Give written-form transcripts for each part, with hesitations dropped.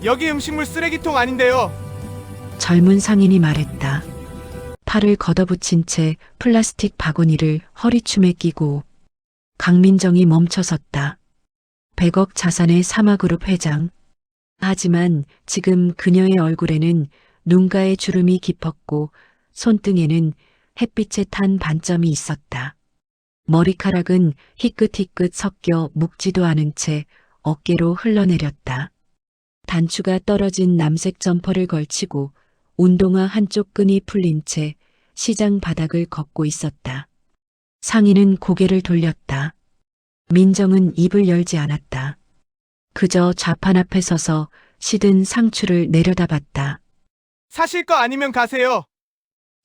여기 음식물 쓰레기통 아닌데요. 젊은 상인이 말했다. 팔을 걷어붙인 채 플라스틱 바구니를 허리춤에 끼고 강민정이 멈춰섰다. 100억 자산의 사마그룹 회장. 하지만 지금 그녀의 얼굴에는 눈가에 주름이 깊었고 손등에는 햇빛에 탄 반점이 있었다. 머리카락은 희끗희끗 섞여 묶지도 않은 채 어깨로 흘러내렸다. 단추가 떨어진 남색 점퍼를 걸치고 운동화 한쪽 끈이 풀린 채 시장 바닥을 걷고 있었다. 상인은 고개를 돌렸다. 민정은 입을 열지 않았다. 그저 좌판 앞에 서서 시든 상추를 내려다봤다. 사실 거 아니면 가세요.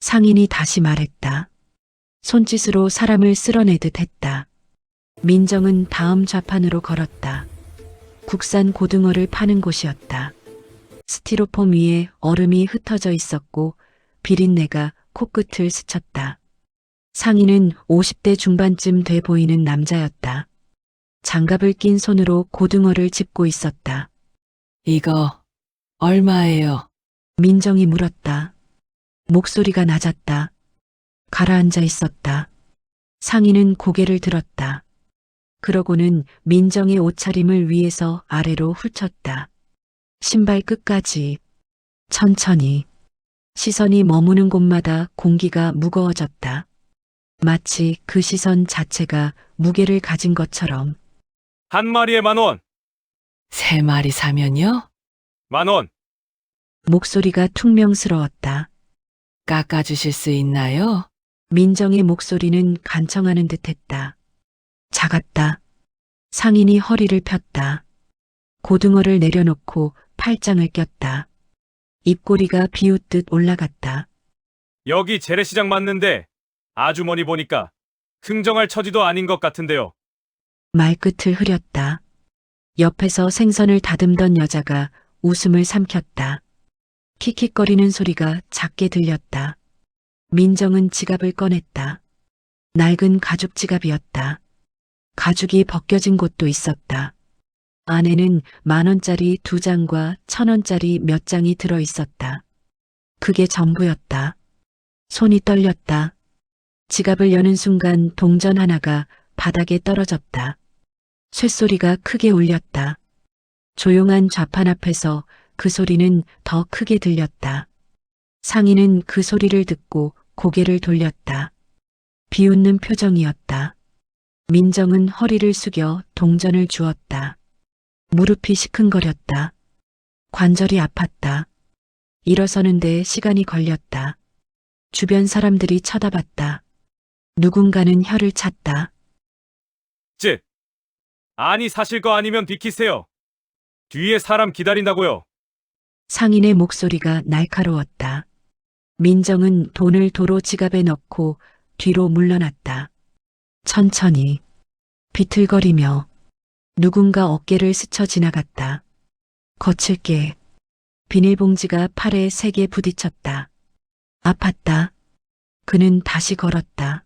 상인이 다시 말했다. 손짓으로 사람을 쓸어내듯 했다. 민정은 다음 좌판으로 걸었다. 국산 고등어를 파는 곳이었다. 스티로폼 위에 얼음이 흩어져 있었고 비린내가 코끝을 스쳤다. 상인은 50대 중반쯤 돼 보이는 남자였다. 장갑을 낀 손으로 고등어를 짚고 있었다. 이거 얼마예요? 민정이 물었다. 목소리가 낮았다. 가라앉아 있었다. 상인은 고개를 들었다. 그러고는 민정의 옷차림을 위에서 아래로 훑었다. 신발 끝까지 천천히 시선이 머무는 곳마다 공기가 무거워졌다. 마치 그 시선 자체가 무게를 가진 것처럼. 한 마리에 10,000원. 3마리 사면요? 10,000원. 목소리가 퉁명스러웠다. 깎아주실 수 있나요? 민정의 목소리는 간청하는 듯했다. 작았다. 상인이 허리를 폈다. 고등어를 내려놓고 팔짱을 꼈다. 입꼬리가 비웃듯 올라갔다. 여기 재래시장 맞는데 아주머니 보니까 흥정할 처지도 아닌 것 같은데요. 말끝을 흐렸다. 옆에서 생선을 다듬던 여자가 웃음을 삼켰다. 킥킥거리는 소리가 작게 들렸다. 민정은 지갑을 꺼냈다. 낡은 가죽 지갑이었다. 가죽이 벗겨진 곳도 있었다. 안에는 10,000원짜리 2장과 1,000원짜리 몇 장이 들어 있었다. 그게 전부였다. 손이 떨렸다. 지갑을 여는 순간 동전 하나가 바닥에 떨어졌다. 쇳소리가 크게 울렸다. 조용한 좌판 앞에서 그 소리는 더 크게 들렸다. 상인은 그 소리를 듣고 고개를 돌렸다. 비웃는 표정이었다. 민정은 허리를 숙여 동전을 주었다. 무릎이 시큰거렸다. 관절이 아팠다. 일어서는데 시간이 걸렸다. 주변 사람들이 쳐다봤다. 누군가는 혀를 찼다. 아니 사실 거 아니면 비키세요. 뒤에 사람 기다린다고요. 상인의 목소리가 날카로웠다. 민정은 돈을 도로 지갑에 넣고 뒤로 물러났다. 천천히, 비틀거리며 누군가 어깨를 스쳐 지나갔다. 거칠게 비닐봉지가 팔에 세게 부딪혔다. 아팠다. 그는 다시 걸었다.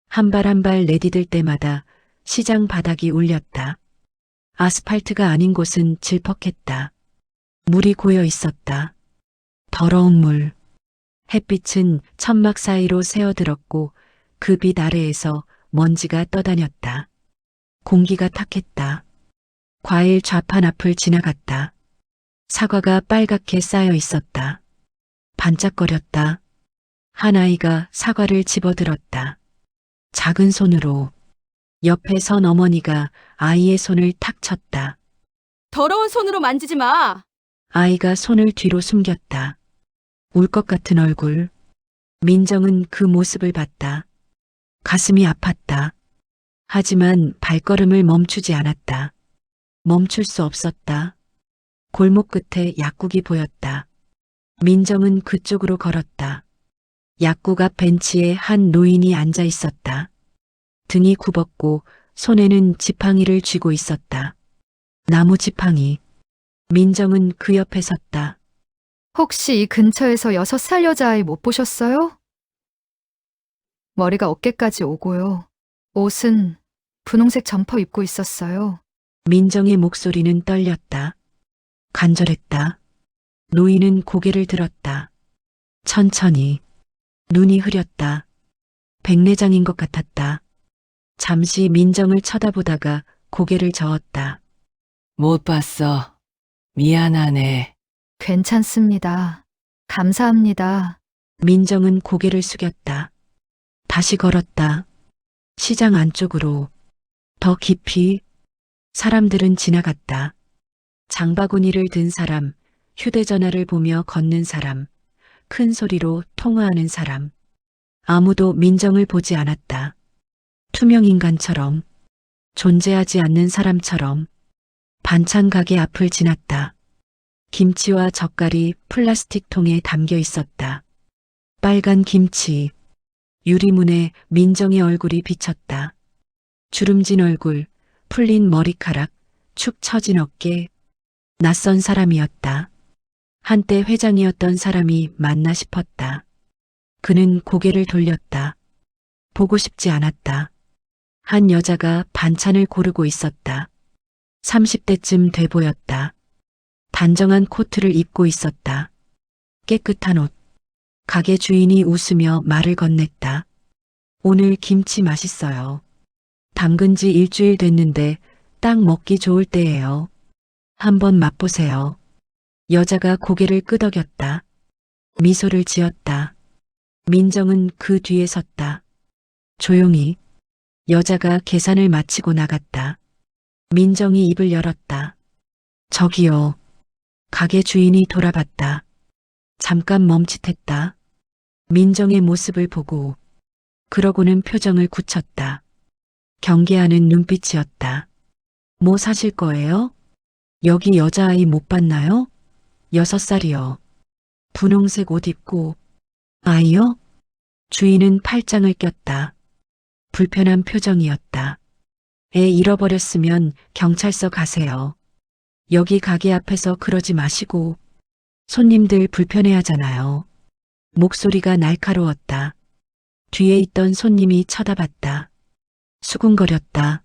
한 발 한 발 내디딜 때마다 시장 바닥이 울렸다. 아스팔트가 아닌 곳은 질퍽했다. 물이 고여 있었다. 더러운 물. 햇빛은 천막 사이로 새어들었고 그 빛 아래에서 먼지가 떠다녔다. 공기가 탁했다. 과일 좌판 앞을 지나갔다. 사과가 빨갛게 쌓여 있었다. 반짝거렸다. 한 아이가 사과를 집어들었다. 작은 손으로. 옆에 선 어머니가 아이의 손을 탁 쳤다. 더러운 손으로 만지지 마. 아이가 손을 뒤로 숨겼다. 울 것 같은 얼굴. 민정은 그 모습을 봤다. 가슴이 아팠다. 하지만 발걸음을 멈추지 않았다. 멈출 수 없었다. 골목 끝에 약국이 보였다. 민정은 그쪽으로 걸었다. 약국 앞 벤치에 한 노인이 앉아 있었다. 등이 굽었고 손에는 지팡이를 쥐고 있었다. 나무 지팡이. 민정은 그 옆에 섰다. 혹시 이 근처에서 6살 여자아이 못 보셨어요? 머리가 어깨까지 오고요. 옷은 분홍색 점퍼 입고 있었어요. 민정의 목소리는 떨렸다. 간절했다. 노인은 고개를 들었다. 천천히. 눈이 흐렸다. 백내장인 것 같았다. 잠시 민정을 쳐다보다가 고개를 저었다. 못 봤어. 미안하네. 괜찮습니다. 감사합니다. 민정은 고개를 숙였다. 다시 걸었다. 시장 안쪽으로. 더 깊이. 사람들은 지나갔다. 장바구니를 든 사람, 휴대전화를 보며 걷는 사람, 큰 소리로 통화하는 사람. 아무도 민정을 보지 않았다. 투명인간처럼, 존재하지 않는 사람처럼. 반찬 가게 앞을 지났다. 김치와 젓갈이 플라스틱 통에 담겨 있었다. 빨간 김치. 유리문에 민정의 얼굴이 비쳤다. 주름진 얼굴, 풀린 머리카락, 축 처진 어깨. 낯선 사람이었다. 한때 회장이었던 사람이 맞나 싶었다. 그는 고개를 돌렸다. 보고 싶지 않았다. 한 여자가 반찬을 고르고 있었다. 30대쯤 돼 보였다. 단정한 코트를 입고 있었다. 깨끗한 옷. 가게 주인이 웃으며 말을 건넸다. 오늘 김치 맛있어요. 담근 지 일주일 됐는데 딱 먹기 좋을 때예요. 한번 맛보세요. 여자가 고개를 끄덕였다. 미소를 지었다. 민정은 그 뒤에 섰다. 조용히. 여자가 계산을 마치고 나갔다. 민정이 입을 열었다. 저기요. 가게 주인이 돌아봤다. 잠깐 멈칫했다. 민정의 모습을 보고 그러고는 표정을 굳혔다. 경계하는 눈빛이었다. 뭐 사실 거예요? 여기 여자아이 못 봤나요? 6살이요. 분홍색 옷 입고. 아이요? 주인은 팔짱을 꼈다. 불편한 표정이었다. 애 잃어버렸으면 경찰서 가세요. 여기 가게 앞에서 그러지 마시고. 손님들 불편해하잖아요. 목소리가 날카로웠다. 뒤에 있던 손님이 쳐다봤다. 수군거렸다.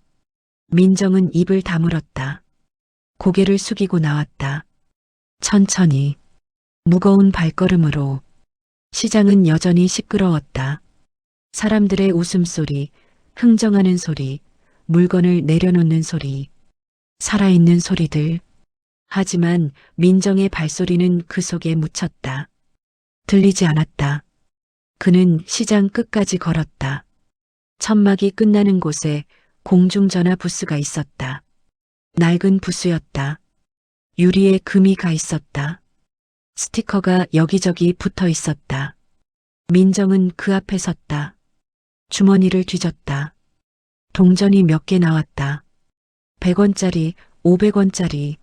민정은 입을 다물었다. 고개를 숙이고 나왔다. 천천히. 무거운 발걸음으로. 시장은 여전히 시끄러웠다. 사람들의 웃음소리, 흥정하는 소리, 물건을 내려놓는 소리, 살아있는 소리들. 하지만 민정의 발소리는 그 속에 묻혔다. 들리지 않았다. 그는 시장 끝까지 걸었다. 천막이 끝나는 곳에 공중전화 부스가 있었다. 낡은 부스였다. 유리에 금이 가 있었다. 스티커가 여기저기 붙어 있었다. 민정은 그 앞에 섰다. 주머니를 뒤졌다. 동전이 몇 개 나왔다. 100원짜리, 500원짜리.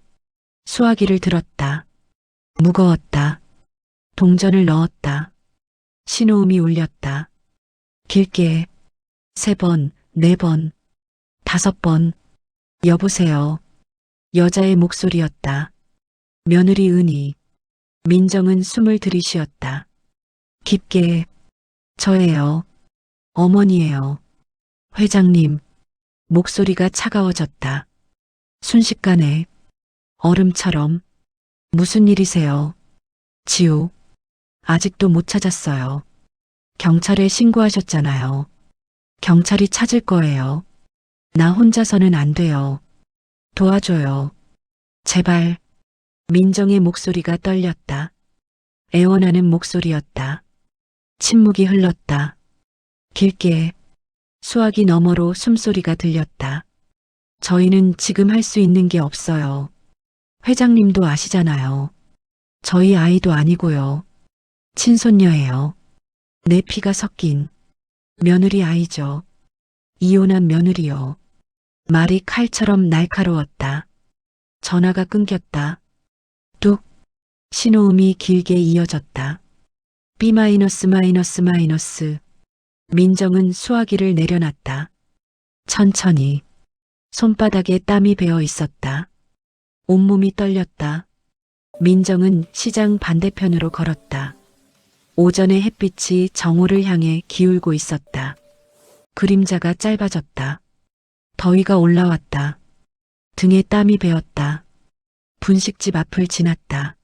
수화기를 들었다. 무거웠다. 동전을 넣었다. 신호음이 울렸다. 길게 3번, 4번, 5번. 여보세요. 여자의 목소리였다. 며느리 은희. 민정은 숨을 들이쉬었다. 깊게. 저예요. 어머니예요. 회장님. 목소리가 차가워졌다. 순식간에. 얼음처럼. 무슨 일이세요? 지우. 아직도 못 찾았어요. 경찰에 신고하셨잖아요. 경찰이 찾을 거예요. 나 혼자서는 안 돼요. 도와줘요. 제발. 민정의 목소리가 떨렸다. 애원하는 목소리였다. 침묵이 흘렀다. 길게. 수화기 너머로 숨소리가 들렸다. 저희는 지금 할 수 있는 게 없어요. 회장님도 아시잖아요. 저희 아이도 아니고요. 친손녀예요. 내 피가 섞인 며느리 아이죠. 이혼한 며느리요. 말이 칼처럼 날카로웠다. 전화가 끊겼다. 뚝. 신호음이 길게 이어졌다. B-. 민정은 수화기를 내려놨다. 천천히. 손바닥에 땀이 배어 있었다. 온몸이 떨렸다. 민정은 시장 반대편으로 걸었다. 오전의 햇빛이 정오를 향해 기울고 있었다. 그림자가 짧아졌다. 더위가 올라왔다. 등에 땀이 배었다. 분식집 앞을 지났다.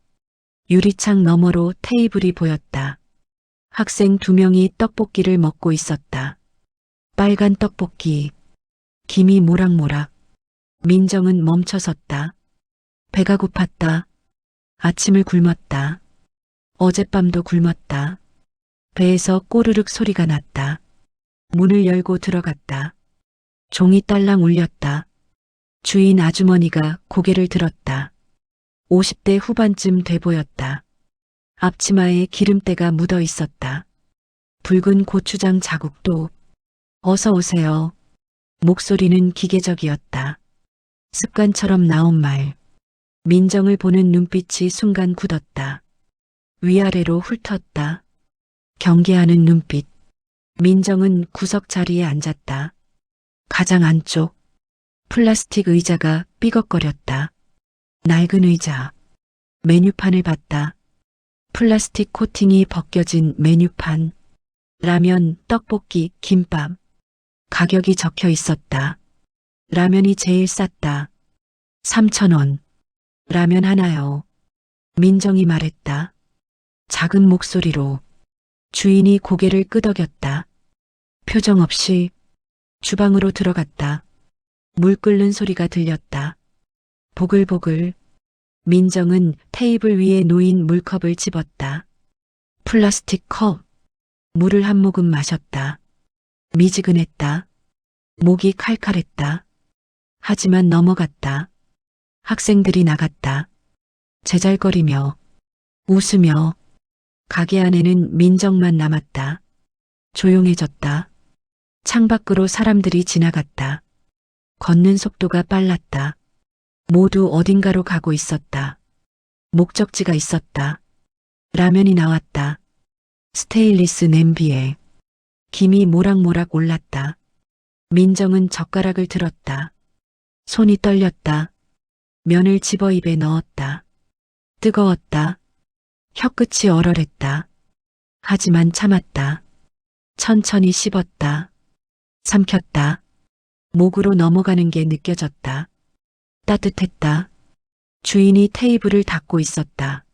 유리창 너머로 테이블이 보였다. 학생 2명이 떡볶이를 먹고 있었다. 빨간 떡볶이, 김이 모락모락. 민정은 멈춰섰다. 배가 고팠다. 아침을 굶었다. 어젯밤도 굶었다. 배에서 꼬르륵 소리가 났다. 문을 열고 들어갔다. 종이 딸랑 울렸다. 주인 아주머니가 고개를 들었다. 50대 후반쯤 돼 보였다. 앞치마에 기름때가 묻어 있었다. 붉은 고추장 자국도. 어서 오세요. 목소리는 기계적이었다. 습관처럼 나온 말. 민정을 보는 눈빛이 순간 굳었다. 위아래로 훑었다. 경계하는 눈빛. 민정은 구석 자리에 앉았다. 가장 안쪽. 플라스틱 의자가 삐걱거렸다. 낡은 의자. 메뉴판을 봤다. 플라스틱 코팅이 벗겨진 메뉴판. 라면, 떡볶이, 김밥. 가격이 적혀 있었다. 라면이 제일 쌌다. 3,000원. 라면 하나요. 민정이 말했다. 작은 목소리로. 주인이 고개를 끄덕였다. 표정 없이 주방으로 들어갔다. 물 끓는 소리가 들렸다. 보글보글. 민정은 테이블 위에 놓인 물컵을 집었다. 플라스틱 컵. 물을 한 모금 마셨다. 미지근했다. 목이 칼칼했다. 하지만 넘어갔다. 학생들이 나갔다. 제잘거리며 웃으며. 가게 안에는 민정만 남았다. 조용해졌다. 창밖으로 사람들이 지나갔다. 걷는 속도가 빨랐다. 모두 어딘가로 가고 있었다. 목적지가 있었다. 라면이 나왔다. 스테인리스 냄비에. 김이 모락모락 올랐다. 민정은 젓가락을 들었다. 손이 떨렸다. 면을 집어 입에 넣었다. 뜨거웠다. 혀끝이 얼얼했다. 하지만 참았다. 천천히 씹었다. 삼켰다. 목으로 넘어가는 게 느껴졌다. 따뜻했다. 주인이 테이블을 닦고 있었다.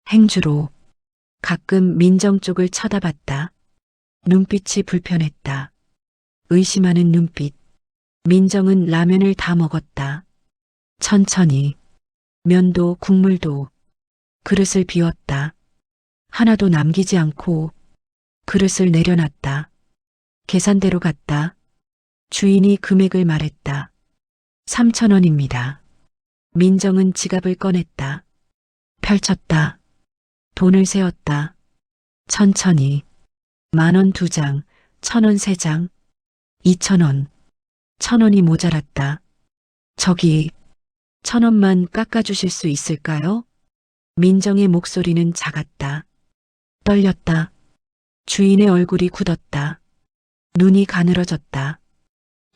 행주로. 가끔 민정 쪽을 쳐다봤다. 눈빛이 불편했다. 의심하는 눈빛. 민정은 라면을 다 먹었다. 천천히. 면도 국물도. 그릇을 비웠다. 하나도 남기지 않고 그릇을 내려놨다. 계산대로 갔다. 주인이 금액을 말했다. 3,000원입니다. 민정은 지갑을 꺼냈다. 펼쳤다. 돈을 세었다. 천천히. 10,000원 2장, 1,000원 3장, 2,000원. 1,000원이 모자랐다. 저기, 1,000원만 깎아주실 수 있을까요? 민정의 목소리는 작았다. 떨렸다. 주인의 얼굴이 굳었다. 눈이 가늘어졌다.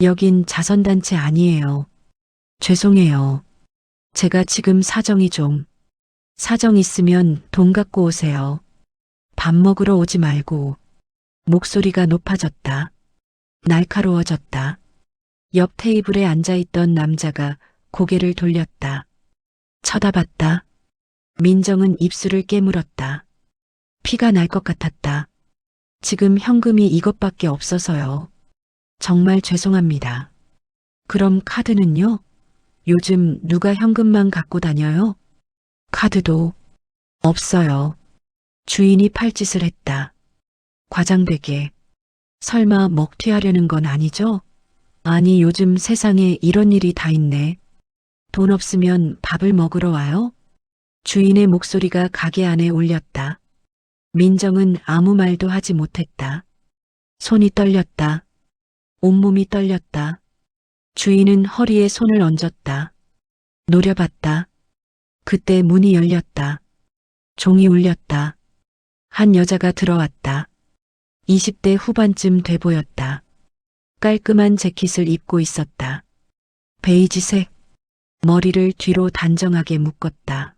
여긴 자선단체 아니에요. 죄송해요. 제가 지금 사정이 좀. 사정 있으면 돈 갖고 오세요. 밥 먹으러 오지 말고. 목소리가 높아졌다. 날카로워졌다. 옆 테이블에 앉아있던 남자가 고개를 돌렸다. 쳐다봤다. 민정은 입술을 깨물었다. 피가 날 것 같았다. 지금 현금이 이것밖에 없어서요. 정말 죄송합니다. 그럼 카드는요? 요즘 누가 현금만 갖고 다녀요? 카드도 없어요. 주인이 팔짓을 했다. 과장되게. 설마 먹튀하려는 건 아니죠? 아니, 요즘 세상에 이런 일이 다 있네. 돈 없으면 밥을 먹으러 와요? 주인의 목소리가 가게 안에 울렸다. 민정은 아무 말도 하지 못했다. 손이 떨렸다. 온몸이 떨렸다. 주인은 허리에 손을 얹었다. 노려봤다. 그때 문이 열렸다. 종이 울렸다. 한 여자가 들어왔다. 20대 후반쯤 돼 보였다. 깔끔한 재킷을 입고 있었다. 베이지색. 머리를 뒤로 단정하게 묶었다.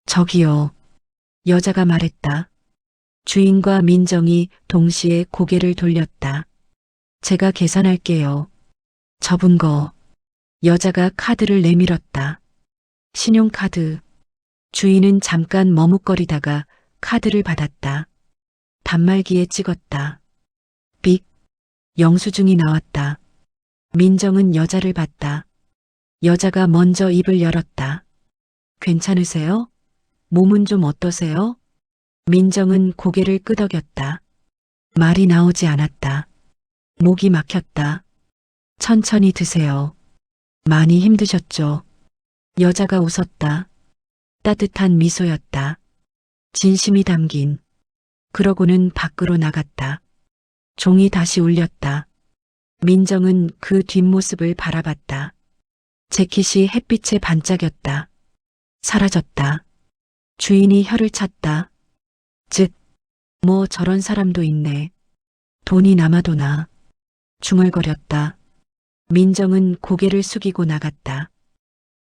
저기요. 여자가 말했다. 주인과 민정이 동시에 고개를 돌렸다. 제가 계산할게요. 접은 거. 여자가 카드를 내밀었다. 신용카드. 주인은 잠깐 머뭇거리다가 카드를 받았다. 단말기에 찍었다. 삑. 영수증이 나왔다. 민정은 여자를 봤다. 여자가 먼저 입을 열었다. 괜찮으세요? 몸은 좀 어떠세요? 민정은 고개를 끄덕였다. 말이 나오지 않았다. 목이 막혔다. 천천히 드세요. 많이 힘드셨죠? 여자가 웃었다. 따뜻한 미소였다. 진심이 담긴. 그러고는 밖으로 나갔다. 종이 다시 울렸다. 민정은 그 뒷모습을 바라봤다. 재킷이 햇빛에 반짝였다. 사라졌다. 주인이 혀를 찼다. 즉, 뭐 저런 사람도 있네. 돈이 남아도나. 중얼거렸다. 민정은 고개를 숙이고 나갔다.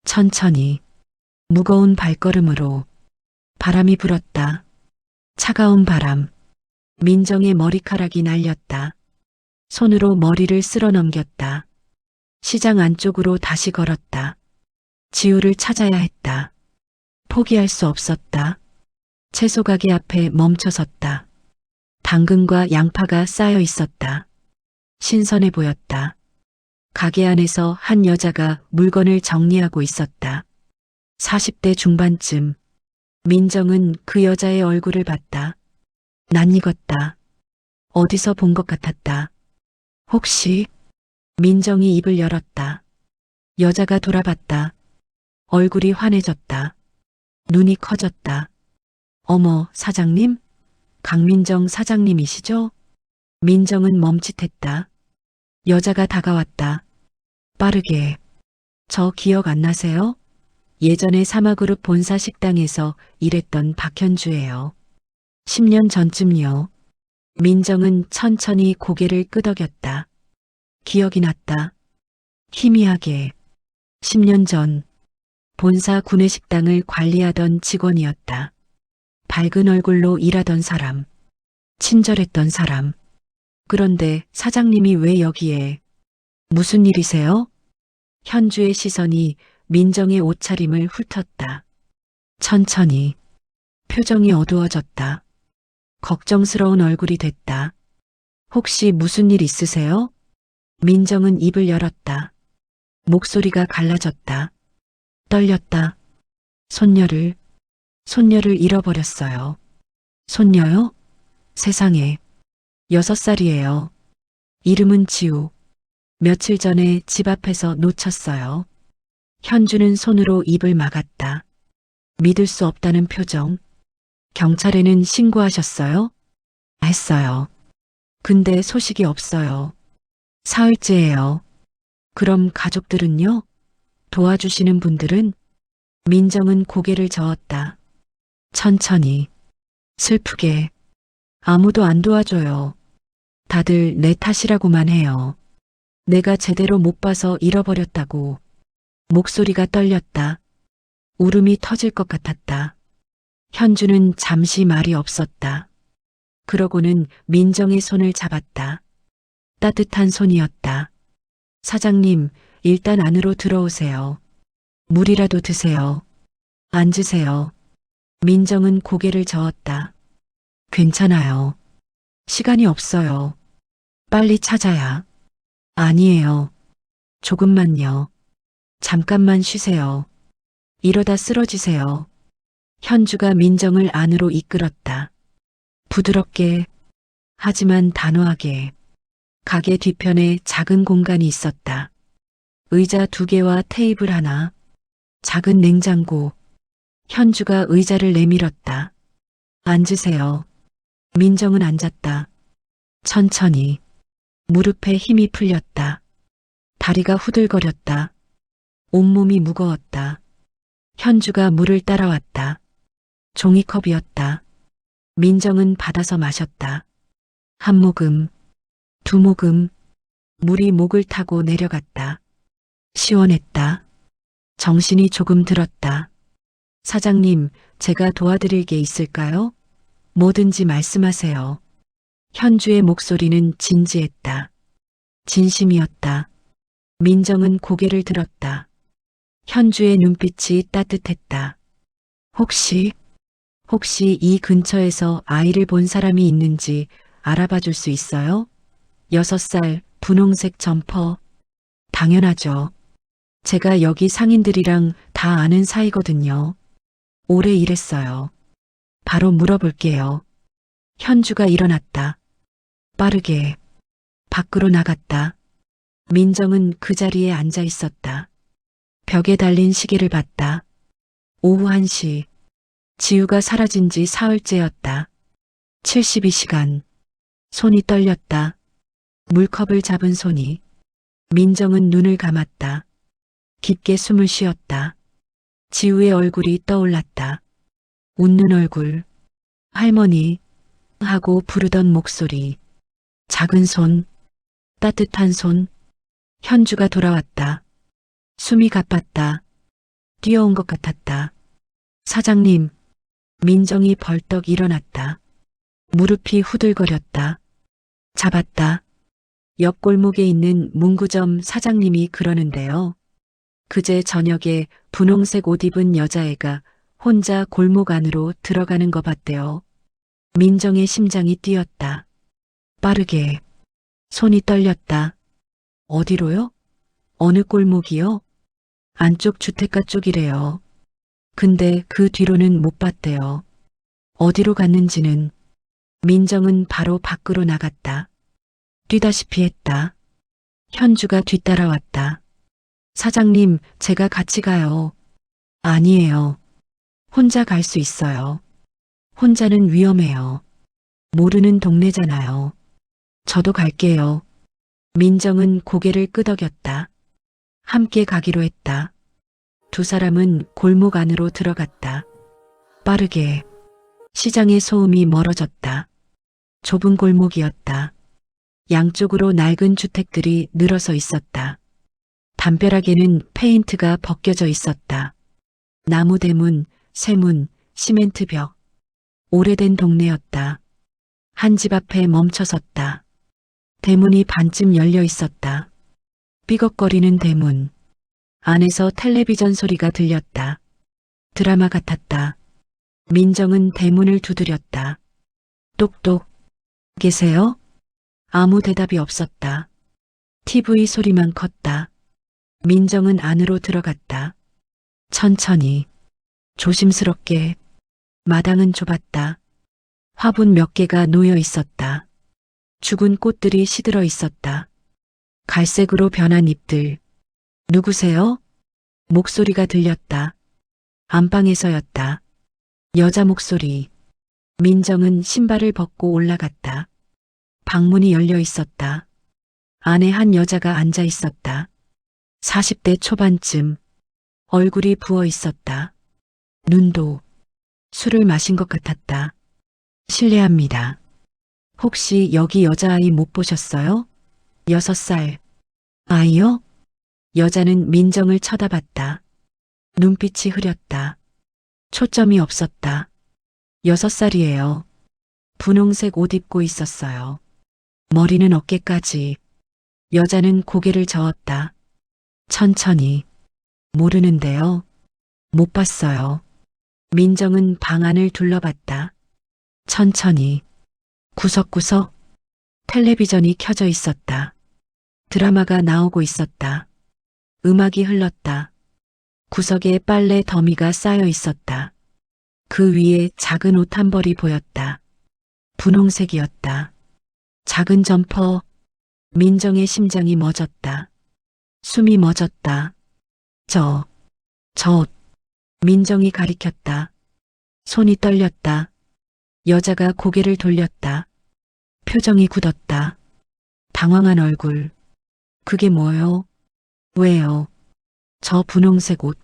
천천히, 무거운 발걸음으로. 바람이 불었다. 차가운 바람. 민정의 머리카락이 날렸다. 손으로 머리를 쓸어 넘겼다. 시장 안쪽으로 다시 걸었다. 지우를 찾아야 했다. 포기할 수 없었다. 채소 가게 앞에 멈춰섰다. 당근과 양파가 쌓여 있었다. 신선해 보였다. 가게 안에서 한 여자가 물건을 정리하고 있었다. 40대 중반쯤. 민정은 그 여자의 얼굴을 봤다. 낯익었다. 어디서 본 것 같았다. 혹시? 민정이 입을 열었다. 여자가 돌아봤다. 얼굴이 환해졌다. 눈이 커졌다. 어머, 사장님? 강민정 사장님이시죠? 민정은 멈칫했다. 여자가 다가왔다. 빠르게. 저 기억 안 나세요? 예전에 사마그룹 본사 식당에서 일했던 박현주예요. 10년 전쯤요. 민정은 천천히 고개를 끄덕였다. 기억이 났다. 희미하게. 10년 전 본사 구내식당을 관리하던 직원이었다. 밝은 얼굴로 일하던 사람. 친절했던 사람. 그런데 사장님이 왜 여기에? 무슨 일이세요? 현주의 시선이 민정의 옷차림을 훑었다. 천천히. 표정이 어두워졌다. 걱정스러운 얼굴이 됐다. 혹시 무슨 일 있으세요? 민정은 입을 열었다. 목소리가 갈라졌다. 떨렸다. 손녀를 잃어버렸어요. 손녀요? 세상에. 6살이에요. 이름은 지우. 며칠 전에 집 앞에서 놓쳤어요. 현주는 손으로 입을 막았다. 믿을 수 없다는 표정. 경찰에는 신고하셨어요? 했어요. 근데 소식이 없어요. 사흘째예요. 그럼 가족들은요? 도와주시는 분들은? 민정은 고개를 저었다. 천천히. 슬프게. 아무도 안 도와줘요. 다들 내 탓이라고만 해요. 내가 제대로 못 봐서 잃어버렸다고. 목소리가 떨렸다. 울음이 터질 것 같았다. 현주는 잠시 말이 없었다. 그러고는 민정의 손을 잡았다. 따뜻한 손이었다. 사장님, 일단 안으로 들어오세요. 물이라도 드세요. 앉으세요. 민정은 고개를 저었다. 괜찮아요. 시간이 없어요. 빨리 찾아야. 아니에요. 조금만요. 잠깐만 쉬세요. 이러다 쓰러지세요. 현주가 민정을 안으로 이끌었다. 부드럽게, 하지만 단호하게. 가게 뒤편에 작은 공간이 있었다. 의자 2개와 테이블 하나, 작은 냉장고. 현주가 의자를 내밀었다. 앉으세요. 민정은 앉았다. 천천히. 무릎에 힘이 풀렸다. 다리가 후들거렸다. 온몸이 무거웠다. 현주가 물을 따라왔다. 종이컵이었다. 민정은 받아서 마셨다. 한 모금, 2모금, 물이 목을 타고 내려갔다. 시원했다. 정신이 조금 들었다. 사장님, 제가 도와드릴 게 있을까요? 뭐든지 말씀하세요. 현주의 목소리는 진지했다. 진심이었다. 민정은 고개를 들었다. 현주의 눈빛이 따뜻했다. 혹시 이 근처에서 아이를 본 사람이 있는지 알아봐 줄 수 있어요? 6살, 분홍색 점퍼. 당연하죠. 제가 여기 상인들이랑 다 아는 사이거든요. 오래 일했어요. 바로 물어볼게요. 현주가 일어났다. 빠르게 밖으로 나갔다. 민정은 그 자리에 앉아 있었다. 벽에 달린 시계를 봤다. 오후 1시. 지우가 사라진 지 사흘째였다. 72시간. 손이 떨렸다. 물컵을 잡은 손이. 민정은 눈을 감았다. 깊게 숨을 쉬었다. 지우의 얼굴이 떠올랐다. 웃는 얼굴. 할머니 하고 부르던 목소리. 작은 손. 따뜻한 손. 현주가 돌아왔다. 숨이 가빴다. 뛰어온 것 같았다. 사장님. 민정이 벌떡 일어났다. 무릎이 후들거렸다. 잡았다. 옆 골목에 있는 문구점 사장님이 그러는데요. 그제 저녁에 분홍색 옷 입은 여자애가 혼자 골목 안으로 들어가는 거 봤대요. 민정의 심장이 뛰었다. 빠르게. 손이 떨렸다. 어디로요? 어느 골목이요? 안쪽 주택가 쪽이래요. 근데 그 뒤로는 못 봤대요. 어디로 갔는지는. 민정은 바로 밖으로 나갔다. 뛰다시피 했다. 현주가 뒤따라왔다. 사장님, 제가 같이 가요. 아니에요. 혼자 갈 수 있어요. 혼자는 위험해요. 모르는 동네잖아요. 저도 갈게요. 민정은 고개를 끄덕였다. 함께 가기로 했다. 두 사람은 골목 안으로 들어갔다. 빠르게. 시장의 소음이 멀어졌다. 좁은 골목이었다. 양쪽으로 낡은 주택들이 늘어서 있었다. 담벼락에는 페인트가 벗겨져 있었다. 나무 대문, 쇠문, 시멘트 벽. 오래된 동네였다. 한 집 앞에 멈춰섰다. 대문이 반쯤 열려 있었다. 삐걱거리는 대문. 안에서 텔레비전 소리가 들렸다. 드라마 같았다. 민정은 대문을 두드렸다. 똑똑. 계세요? 아무 대답이 없었다. TV 소리만 컸다. 민정은 안으로 들어갔다. 천천히. 조심스럽게. 마당은 좁았다. 화분 몇 개가 놓여 있었다. 죽은 꽃들이 시들어 있었다. 갈색으로 변한 잎들. 누구세요? 목소리가 들렸다. 안방에서였다. 여자 목소리. 민정은 신발을 벗고 올라갔다. 방문이 열려 있었다. 안에 한 여자가 앉아 있었다. 40대 초반쯤. 얼굴이 부어 있었다. 눈도. 술을 마신 것 같았다. 실례합니다. 혹시 여기 여자아이 못 보셨어요? 6살. 아이요? 여자는 민정을 쳐다봤다. 눈빛이 흐렸다. 초점이 없었다. 6살이에요. 분홍색 옷 입고 있었어요. 머리는 어깨까지. 여자는 고개를 저었다. 천천히. 모르는데요. 못 봤어요. 민정은 방 안을 둘러봤다. 천천히. 구석구석. 텔레비전이 켜져 있었다. 드라마가 나오고 있었다. 음악이 흘렀다. 구석에 빨래 더미가 쌓여 있었다. 그 위에 작은 옷 한 벌이 보였다. 분홍색이었다. 작은 점퍼. 민정의 심장이 멎었다. 숨이 멎었다. 저 옷. 민정이 가리켰다. 손이 떨렸다. 여자가 고개를 돌렸다. 표정이 굳었다. 당황한 얼굴. 그게 뭐요? 왜요? 저 분홍색 옷.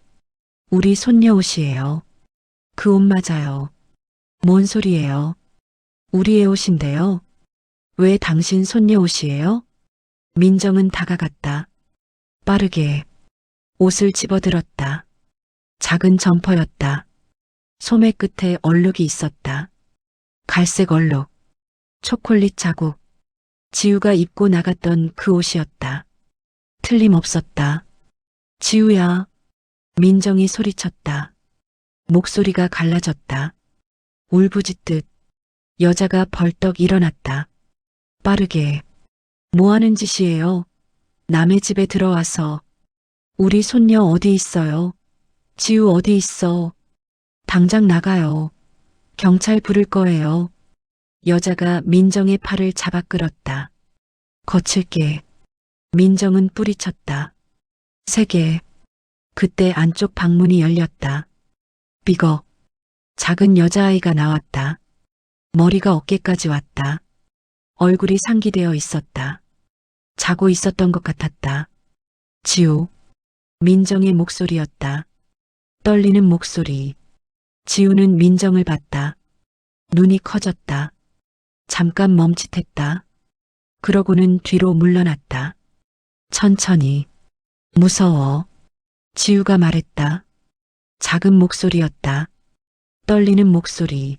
우리 손녀 옷이에요. 그 옷 맞아요. 뭔 소리예요? 우리의 옷인데요. 왜 당신 손녀 옷이에요? 민정은 다가갔다. 빠르게. 옷을 집어들었다. 작은 점퍼였다. 소매 끝에 얼룩이 있었다. 갈색 얼룩. 초콜릿 자국. 지우가 입고 나갔던 그 옷이었다. 틀림없었다. 지우야. 민정이 소리쳤다. 목소리가 갈라졌다. 울부짖듯 여자가 벌떡 일어났다. 빠르게. 뭐 하는 짓이에요? 남의 집에 들어와서. 우리 손녀 어디 있어요? 지우 어디 있어? 당장 나가요. 경찰 부를 거예요. 여자가 민정의 팔을 잡아 끌었다. 거칠게. 민정은 뿌리쳤다. 세게. 그때 안쪽 방문이 열렸다. 삐걱. 작은 여자아이가 나왔다. 머리가 어깨까지 왔다. 얼굴이 상기되어 있었다. 자고 있었던 것 같았다. 지우. 민정의 목소리였다. 떨리는 목소리. 지우는 민정을 봤다. 눈이 커졌다. 잠깐 멈칫했다. 그러고는 뒤로 물러났다. 천천히. 무서워. 지우가 말했다. 작은 목소리였다. 떨리는 목소리.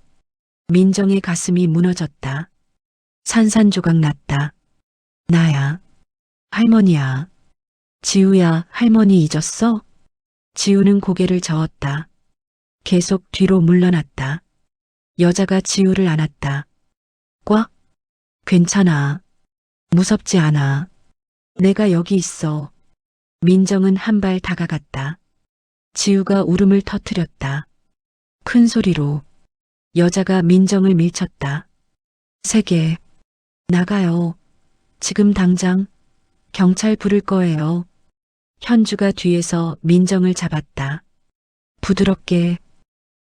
민정의 가슴이 무너졌다. 산산조각 났다. 나야. 할머니야. 지우야, 할머니 잊었어? 지우는 고개를 저었다. 계속 뒤로 물러났다. 여자가 지우를 안았다. 꽉. 괜찮아. 무섭지 않아. 내가 여기 있어. 민정은 한 발 다가갔다. 지우가 울음을 터뜨렸다. 큰 소리로. 여자가 민정을 밀쳤다. 세게. 나가요. 지금 당장. 경찰 부를 거예요. 현주가 뒤에서 민정을 잡았다. 부드럽게.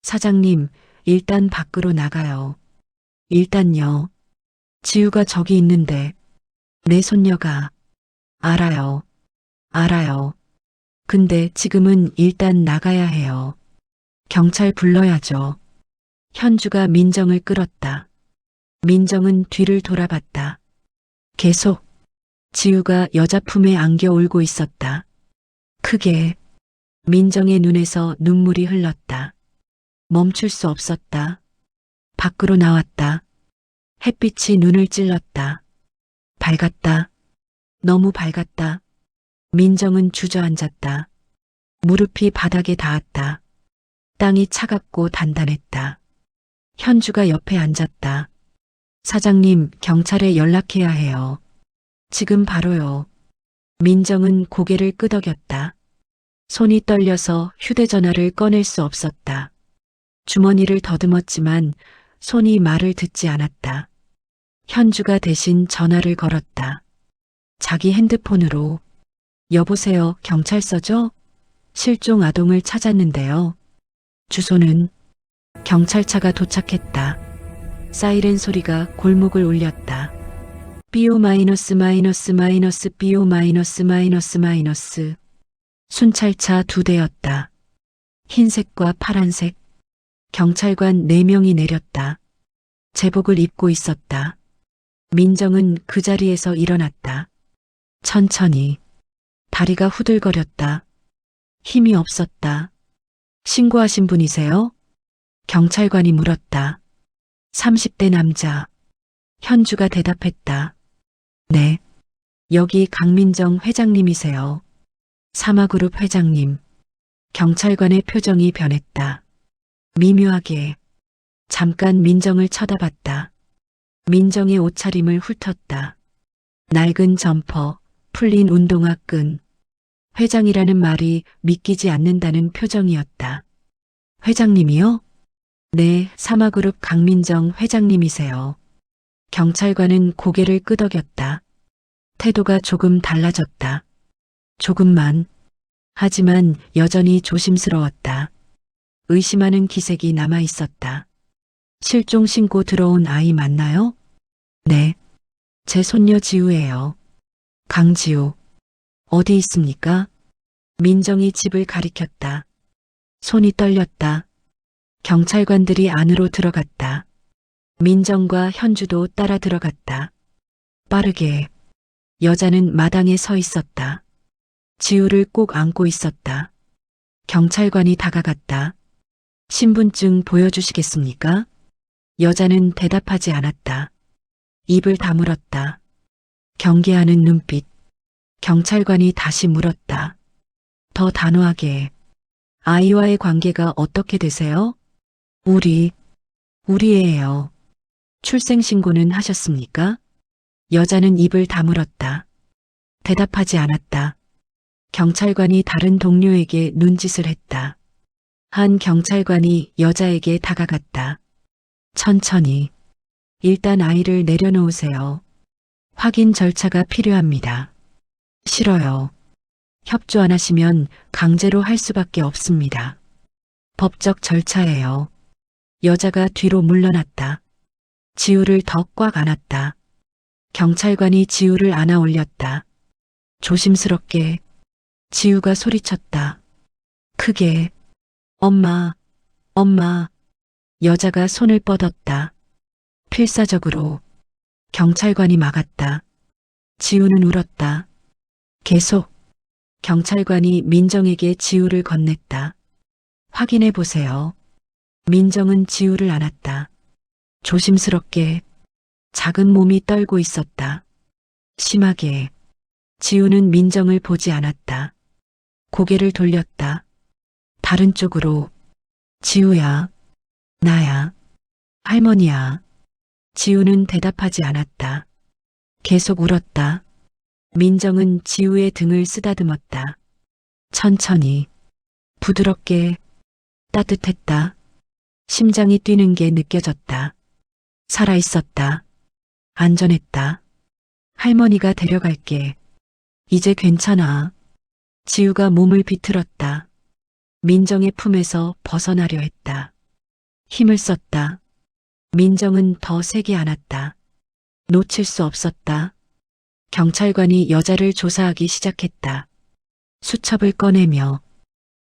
사장님, 일단 밖으로 나가요. 일단요. 지우가 저기 있는데. 내 손녀가. 알아요. 알아요. 근데 지금은 일단 나가야 해요. 경찰 불러야죠. 현주가 민정을 끌었다. 민정은 뒤를 돌아봤다. 계속. 지우가 여자 품에 안겨 울고 있었다. 크게. 민정의 눈에서 눈물이 흘렀다. 멈출 수 없었다. 밖으로 나왔다. 햇빛이 눈을 찔렀다. 밝았다. 너무 밝았다. 민정은 주저앉았다. 무릎이 바닥에 닿았다. 땅이 차갑고 단단했다. 현주가 옆에 앉았다. 사장님, 경찰에 연락해야 해요. 지금 바로요. 민정은 고개를 끄덕였다. 손이 떨려서 휴대전화를 꺼낼 수 없었다. 주머니를 더듬었지만 손이 말을 듣지 않았다. 현주가 대신 전화를 걸었다. 자기 핸드폰으로. 여보세요, 경찰서죠? 실종 아동을 찾았는데요. 주소는. 경찰차가 도착했다. 사이렌 소리가 골목을 울렸다. BO 마이너스 마이너스 마이너스 BO 마이너스 마이너스 마이너스. 순찰차 2대였다. 흰색과 파란색. 경찰관 4명이 내렸다. 제복을 입고 있었다. 민정은 그 자리에서 일어났다. 천천히. 다리가 후들거렸다. 힘이 없었다. 신고하신 분이세요? 경찰관이 물었다. 30대 남자. 현주가 대답했다. 네. 여기 강민정 회장님이세요. 사마그룹 회장님. 경찰관의 표정이 변했다. 미묘하게. 잠깐 민정을 쳐다봤다. 민정의 옷차림을 훑었다. 낡은 점퍼, 풀린 운동화 끈. 회장이라는 말이 믿기지 않는다는 표정이었다. 회장님이요? 네, 사마그룹 강민정 회장님이세요. 경찰관은 고개를 끄덕였다. 태도가 조금 달라졌다. 조금만. 하지만 여전히 조심스러웠다. 의심하는 기색이 남아 있었다. 실종 신고 들어온 아이 맞나요? 네. 제 손녀 지우예요. 강지우. 어디 있습니까? 민정이 집을 가리켰다. 손이 떨렸다. 경찰관들이 안으로 들어갔다. 민정과 현주도 따라 들어갔다. 빠르게. 여자는 마당에 서 있었다. 지우를 꼭 안고 있었다. 경찰관이 다가갔다. 신분증 보여주시겠습니까? 여자는 대답하지 않았다. 입을 다물었다. 경계하는 눈빛. 경찰관이 다시 물었다. 더 단호하게. 아이와의 관계가 어떻게 되세요? 우리 애예요. 출생신고는 하셨습니까? 여자는 입을 다물었다. 대답하지 않았다. 경찰관이 다른 동료에게 눈짓을 했다. 한 경찰관이 여자에게 다가갔다. 천천히. 일단 아이를 내려놓으세요. 확인 절차가 필요합니다. 싫어요. 협조 안 하시면 강제로 할 수밖에 없습니다. 법적 절차예요. 여자가 뒤로 물러났다. 지우를 더 꽉 안았다. 경찰관이 지우를 안아 올렸다. 조심스럽게. 지우가 소리쳤다. 크게. 엄마, 엄마. 여자가 손을 뻗었다. 필사적으로. 경찰관이 막았다. 지우는 울었다. 계속. 경찰관이 민정에게 지우를 건넸다. 확인해 보세요. 민정은 지우를 안았다. 조심스럽게. 작은 몸이 떨고 있었다. 심하게. 지우는 민정을 보지 않았다. 고개를 돌렸다. 다른 쪽으로. 지우야. 나야. 할머니야. 지우는 대답하지 않았다. 계속 울었다. 민정은 지우의 등을 쓰다듬었다. 천천히. 부드럽게. 따뜻했다. 심장이 뛰는 게 느껴졌다. 살아있었다. 안전했다. 할머니가 데려갈게. 이제 괜찮아. 지우가 몸을 비틀었다. 민정의 품에서 벗어나려 했다. 힘을 썼다. 민정은 더 세게 안았다. 놓칠 수 없었다. 경찰관이 여자를 조사하기 시작했다. 수첩을 꺼내며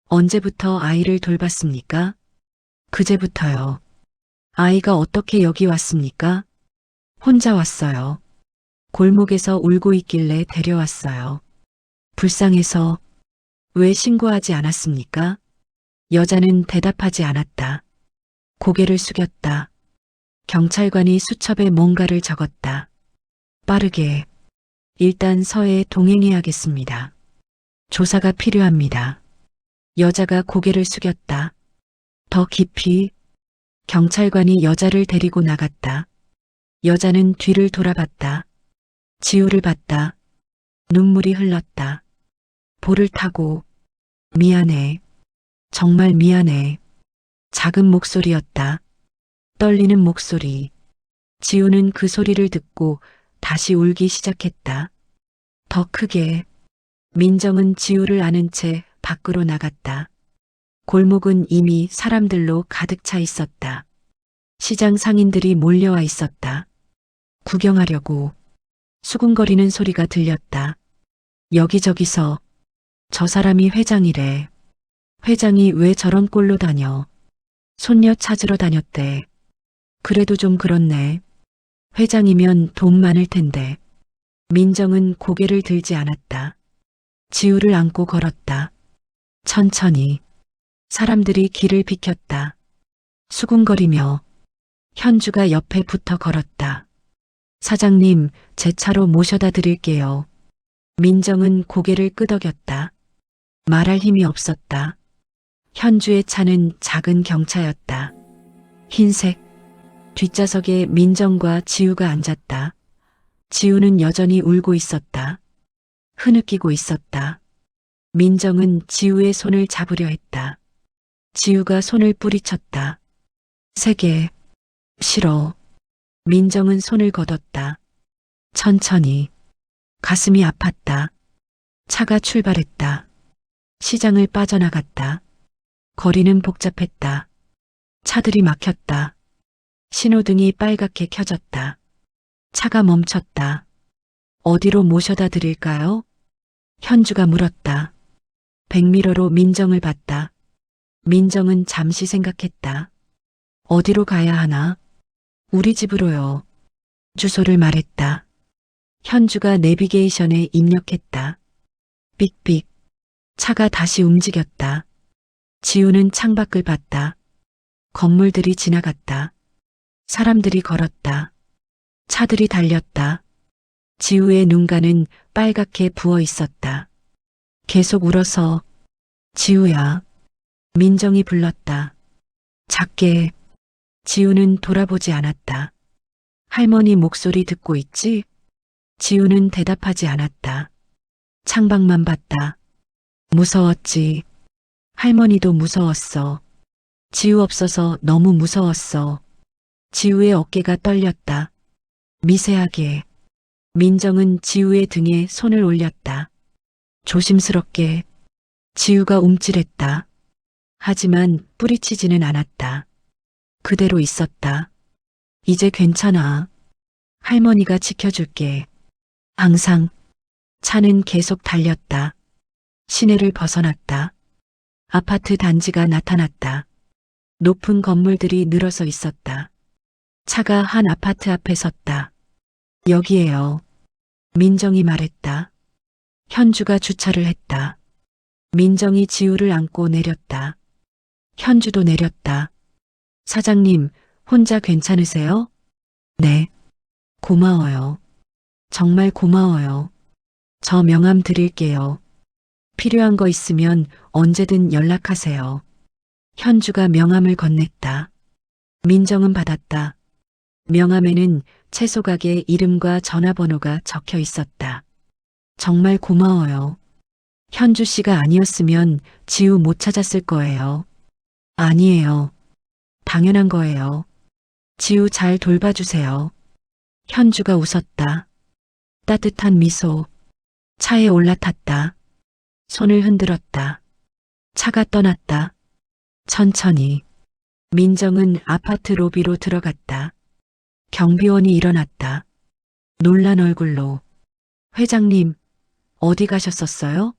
언제부터 아이를 돌봤습니까? 그제부터요. 아이가 어떻게 여기 왔습니까? 혼자 왔어요. 골목에서 울고 있길래 데려왔어요. 불쌍해서. 왜 신고하지 않았습니까? 여자는 대답하지 않았다. 고개를 숙였다. 경찰관이 수첩에 뭔가를 적었다. 빠르게. 일단 서해에 동행해야겠습니다. 조사가 필요합니다. 여자가 고개를 숙였다. 더 깊이. 경찰관이 여자를 데리고 나갔다. 여자는 뒤를 돌아봤다. 지우를 봤다. 눈물이 흘렀다. 볼을 타고. 미안해. 정말 미안해. 작은 목소리였다. 떨리는 목소리. 지우는 그 소리를 듣고 다시 울기 시작했다. 더 크게. 민정은 지우를 안은 채 밖으로 나갔다. 골목은 이미 사람들로 가득 차 있었다. 시장 상인들이 몰려와 있었다. 구경하려고. 수군거리는 소리가 들렸다. 여기저기서. 저 사람이 회장이래. 회장이 왜 저런 꼴로 다녀? 손녀 찾으러 다녔대. 그래도 좀 그렇네. 회장이면 돈 많을 텐데. 민정은 고개를 들지 않았다. 지우를 안고 걸었다. 천천히. 사람들이 길을 비켰다. 수군거리며. 현주가 옆에 붙어 걸었다. 사장님, 제 차로 모셔다 드릴게요. 민정은 고개를 끄덕였다. 말할 힘이 없었다. 현주의 차는 작은 경차였다. 흰색. 뒷좌석에 민정과 지우가 앉았다. 지우는 여전히 울고 있었다. 흐느끼고 있었다. 민정은 지우의 손을 잡으려 했다. 지우가 손을 뿌리쳤다. 세게. 싫어. 민정은 손을 걷었다. 천천히. 가슴이 아팠다. 차가 출발했다. 시장을 빠져나갔다. 거리는 복잡했다. 차들이 막혔다. 신호등이 빨갛게 켜졌다. 차가 멈췄다. 어디로 모셔다 드릴까요? 현주가 물었다. 백미러로 민정을 봤다. 민정은 잠시 생각했다. 어디로 가야 하나? 우리 집으로요. 주소를 말했다. 현주가 내비게이션에 입력했다. 삑삑. 차가 다시 움직였다. 지우는 창밖을 봤다. 건물들이 지나갔다. 사람들이 걸었다. 차들이 달렸다. 지우의 눈가는 빨갛게 부어 있었다. 계속 울어서. 지우야. 민정이 불렀다. 작게. 지우는 돌아보지 않았다. 할머니 목소리 듣고 있지? 지우는 대답하지 않았다. 창밖만 봤다. 무서웠지. 할머니도 무서웠어. 지우 없어서 너무 무서웠어. 지우의 어깨가 떨렸다. 미세하게. 민정은 지우의 등에 손을 올렸다. 조심스럽게. 지우가 움찔했다. 하지만 뿌리치지는 않았다. 그대로 있었다. 이제 괜찮아. 할머니가 지켜줄게. 항상. 차는 계속 달렸다. 시내를 벗어났다. 아파트 단지가 나타났다. 높은 건물들이 늘어서 있었다. 차가 한 아파트 앞에 섰다. 여기에요. 민정이 말했다. 현주가 주차를 했다. 민정이 지우를 안고 내렸다. 현주도 내렸다. 사장님, 혼자 괜찮으세요? 네. 고마워요. 정말 고마워요. 저 명함 드릴게요. 필요한 거 있으면 언제든 연락하세요. 현주가 명함을 건넸다. 민정은 받았다. 명함에는 채소 가게 이름과 전화번호가 적혀 있었다. 정말 고마워요. 현주 씨가 아니었으면 지우 못 찾았을 거예요. 아니에요. 당연한 거예요. 지우 잘 돌봐주세요. 현주가 웃었다. 따뜻한 미소. 차에 올라탔다. 손을 흔들었다. 차가 떠났다. 천천히. 민정은 아파트 로비로 들어갔다. 경비원이 일어났다. 놀란 얼굴로. 회장님, 어디 가셨었어요?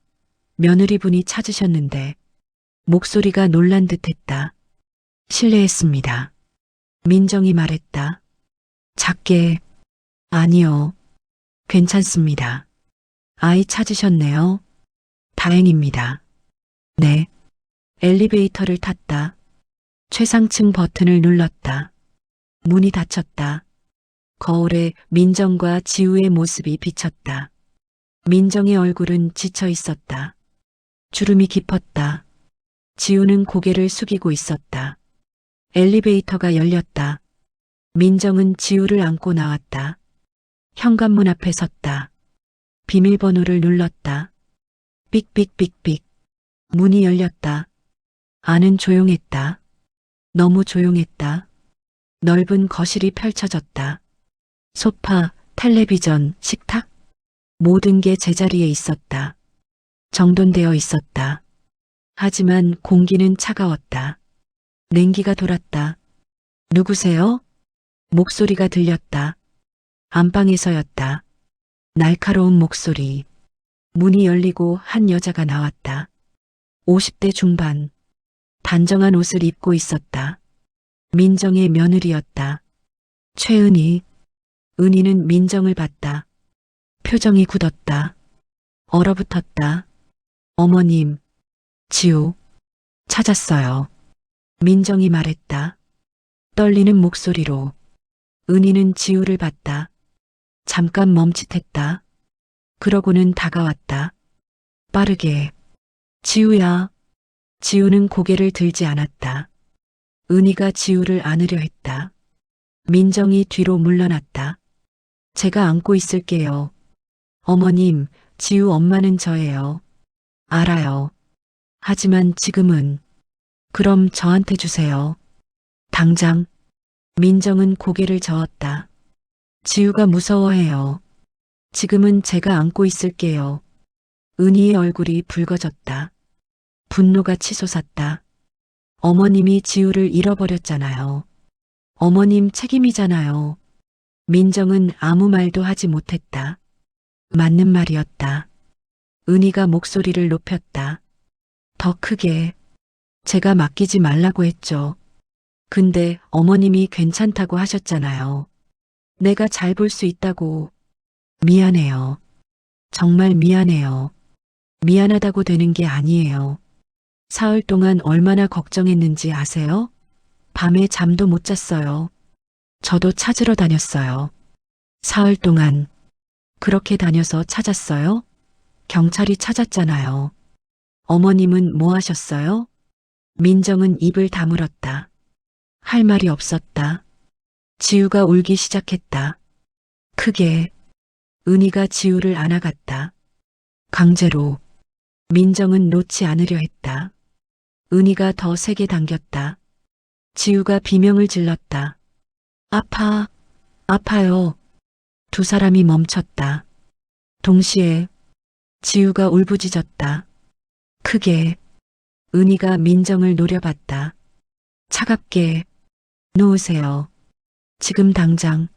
며느리분이 찾으셨는데. 목소리가 놀란 듯했다. 실례했습니다. 민정이 말했다. 작게. 아니요. 괜찮습니다. 아이 찾으셨네요. 다행입니다. 네. 엘리베이터를 탔다. 최상층 버튼을 눌렀다. 문이 닫혔다. 거울에 민정과 지우의 모습이 비쳤다. 민정의 얼굴은 지쳐 있었다. 주름이 깊었다. 지우는 고개를 숙이고 있었다. 엘리베이터가 열렸다. 민정은 지우를 안고 나왔다. 현관문 앞에 섰다. 비밀번호를 눌렀다. 삑삑삑삑. 문이 열렸다. 안은 조용했다. 너무 조용했다. 넓은 거실이 펼쳐졌다. 소파, 텔레비전, 식탁. 모든 게 제자리에 있었다. 정돈되어 있었다. 하지만 공기는 차가웠다. 냉기가 돌았다. 누구세요? 목소리가 들렸다. 안방에서였다. 날카로운 목소리. 문이 열리고 한 여자가 나왔다. 50대 중반. 단정한 옷을 입고 있었다. 민정의 며느리였다. 최은희. 은희는 민정을 봤다. 표정이 굳었다. 얼어붙었다. 어머님. 지우. 찾았어요. 민정이 말했다. 떨리는 목소리로. 은희는 지우를 봤다. 잠깐 멈칫했다. 그러고는 다가왔다. 빠르게. 지우야. 지우는 고개를 들지 않았다. 은희가 지우를 안으려 했다. 민정이 뒤로 물러났다. 제가 안고 있을게요. 어머님, 지우 엄마는 저예요. 알아요. 하지만 지금은. 그럼 저한테 주세요. 당장. 민정은 고개를 저었다. 지우가 무서워해요. 지금은 제가 안고 있을게요. 은희의 얼굴이 붉어졌다. 분노가 치솟았다. 어머님이 지우를 잃어버렸잖아요. 어머님 책임이잖아요. 민정은 아무 말도 하지 못했다. 맞는 말이었다. 은희가 목소리를 높였다. 더 크게. 제가 맡기지 말라고 했죠. 근데 어머님이 괜찮다고 하셨잖아요. 내가 잘 볼 수 있다고. 미안해요. 정말 미안해요. 미안하다고 되는 게 아니에요. 사흘 동안 얼마나 걱정했는지 아세요? 밤에 잠도 못 잤어요. 저도 찾으러 다녔어요. 사흘 동안. 그렇게 다녀서 찾았어요? 경찰이 찾았잖아요. 어머님은 뭐 하셨어요? 민정은 입을 다물었다. 할 말이 없었다. 지우가 울기 시작했다. 크게. 은희가 지우를 안아갔다. 강제로. 민정은 놓지 않으려 했다. 은희가 더 세게 당겼다. 지우가 비명을 질렀다. 아파, 아파요. 두 사람이 멈췄다. 동시에 지우가 울부짖었다. 크게. 은희가 민정을 노려봤다. 차갑게. 놓으세요. 지금 당장.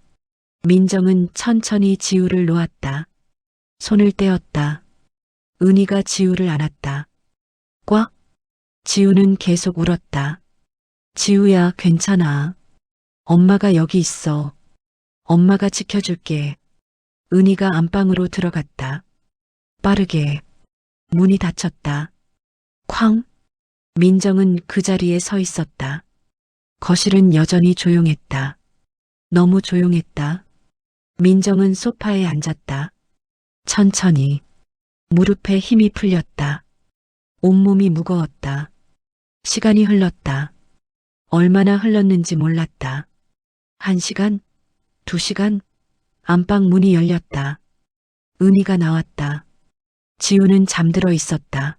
민정은 천천히 지우를 놓았다. 손을 떼었다. 은희가 지우를 안았다. 꽉. 지우는 계속 울었다. 지우야, 괜찮아. 엄마가 여기 있어. 엄마가 지켜줄게. 은희가 안방으로 들어갔다. 빠르게. 문이 닫혔다. 쾅. 민정은 그 자리에 서 있었다. 거실은 여전히 조용했다. 너무 조용했다. 민정은 소파에 앉았다. 천천히. 무릎에 힘이 풀렸다. 온몸이 무거웠다. 시간이 흘렀다. 얼마나 흘렀는지 몰랐다. 1시간, 2시간, 안방 문이 열렸다. 은희가 나왔다. 지우는 잠들어 있었다.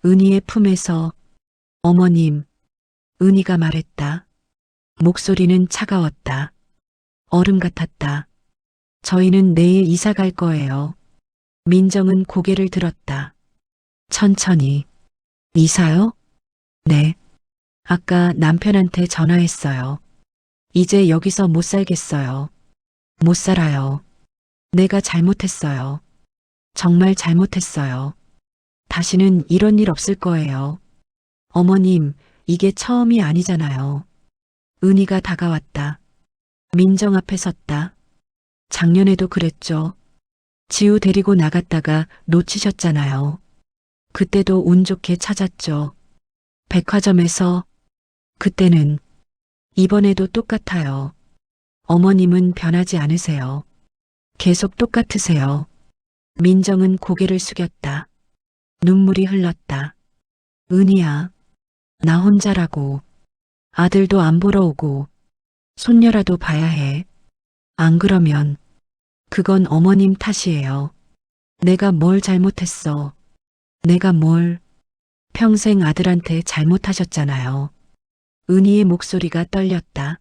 은희의 품에서 어머님, 은희가 말했다. 목소리는 차가웠다. 얼음 같았다. 저희는 내일 이사 갈 거예요. 민정은 고개를 들었다. 천천히. 이사요? 네. 아까 남편한테 전화했어요. 이제 여기서 못 살겠어요. 못 살아요. 내가 잘못했어요. 정말 잘못했어요. 다시는 이런 일 없을 거예요. 어머님, 이게 처음이 아니잖아요. 은희가 다가왔다. 민정 앞에 섰다. 작년에도 그랬죠. 지우 데리고 나갔다가 놓치셨잖아요. 그때도 운 좋게 찾았죠. 백화점에서. 그때는. 이번에도 똑같아요. 어머님은 변하지 않으세요. 계속 똑같으세요. 민정은 고개를 숙였다. 눈물이 흘렀다. 은희야, 나 혼자라고. 아들도 안 보러 오고 손녀라도 봐야 해. 안 그러면 그건 어머님 탓이에요. 내가 뭘 잘못했어. 내가 뭘. 평생 아들한테 잘못하셨잖아요. 은희의 목소리가 떨렸다.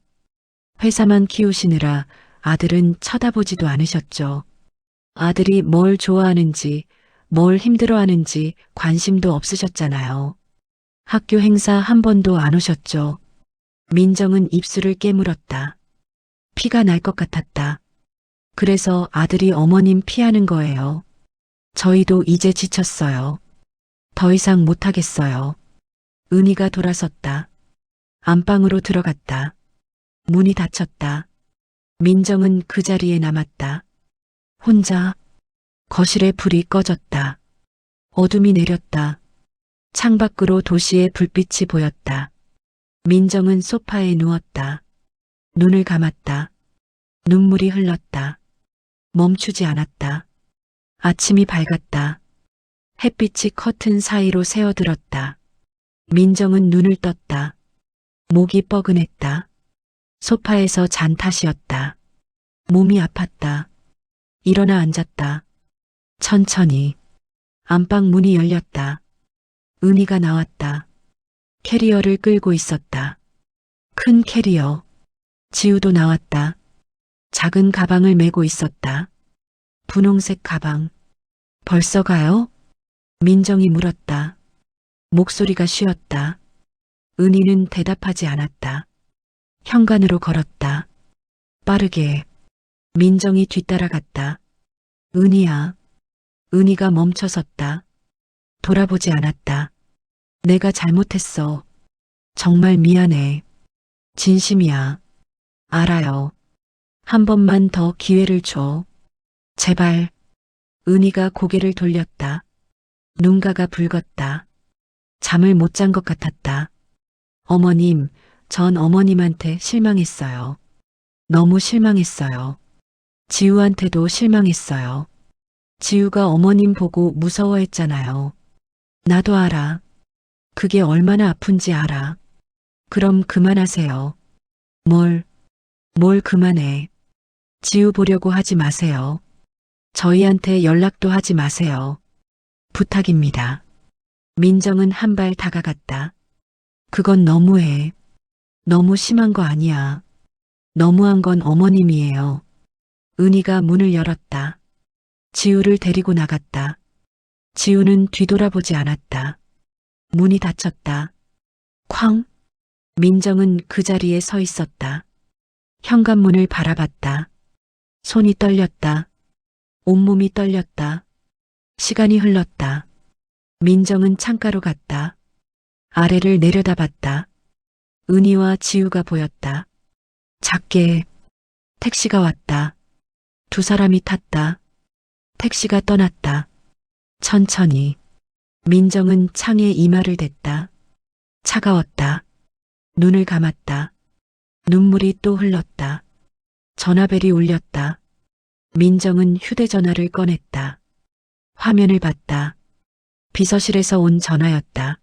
회사만 키우시느라 아들은 쳐다보지도 않으셨죠. 아들이 뭘 좋아하는지, 뭘 힘들어하는지 관심도 없으셨잖아요. 학교 행사 한 번도 안 오셨죠. 민정은 입술을 깨물었다. 피가 날 것 같았다. 그래서 아들이 어머님 피하는 거예요. 저희도 이제 지쳤어요. 더 이상 못하겠어요. 은희가 돌아섰다. 안방으로 들어갔다. 문이 닫혔다. 민정은 그 자리에 남았다. 혼자. 거실에 불이 꺼졌다. 어둠이 내렸다. 창밖으로 도시의 불빛이 보였다. 민정은 소파에 누웠다. 눈을 감았다. 눈물이 흘렀다. 멈추지 않았다. 아침이 밝았다. 햇빛이 커튼 사이로 새어들었다. 민정은 눈을 떴다. 목이 뻐근했다. 소파에서 잔 탓이었다. 몸이 아팠다. 일어나 앉았다. 천천히. 안방 문이 열렸다. 은희가 나왔다. 캐리어를 끌고 있었다. 큰 캐리어. 지우도 나왔다. 작은 가방을 메고 있었다. 분홍색 가방. 벌써 가요? 민정이 물었다. 목소리가 쉬었다. 은희는 대답하지 않았다. 현관으로 걸었다. 빠르게. 민정이 뒤따라갔다. 은희야. 은희가 멈춰섰다. 돌아보지 않았다. 내가 잘못했어. 정말 미안해. 진심이야. 알아요. 한 번만 더 기회를 줘. 제발. 은희가 고개를 돌렸다. 눈가가 붉었다. 잠을 못 잔 것 같았다. 어머님, 전 어머님한테 실망했어요. 너무 실망했어요. 지우한테도 실망했어요. 지우가 어머님 보고 무서워했잖아요. 나도 알아. 그게 얼마나 아픈지 알아. 그럼 그만하세요. 뭘 그만해. 지우 보려고 하지 마세요. 저희한테 연락도 하지 마세요. 부탁입니다. 민정은 한 발 다가갔다. 그건 너무해. 너무 심한 거 아니야. 너무한 건 어머님이에요. 은희가 문을 열었다. 지우를 데리고 나갔다. 지우는 뒤돌아보지 않았다. 문이 닫혔다. 쾅! 민정은 그 자리에 서 있었다. 현관문을 바라봤다. 손이 떨렸다. 온몸이 떨렸다. 시간이 흘렀다. 민정은 창가로 갔다. 아래를 내려다봤다. 은희와 지우가 보였다. 작게 택시가 왔다. 두 사람이 탔다. 택시가 떠났다. 천천히. 민정은 창에 이마를 댔다. 차가웠다. 눈을 감았다. 눈물이 또 흘렀다. 전화벨이 울렸다. 민정은 휴대전화를 꺼냈다. 화면을 봤다. 비서실에서 온 전화였다.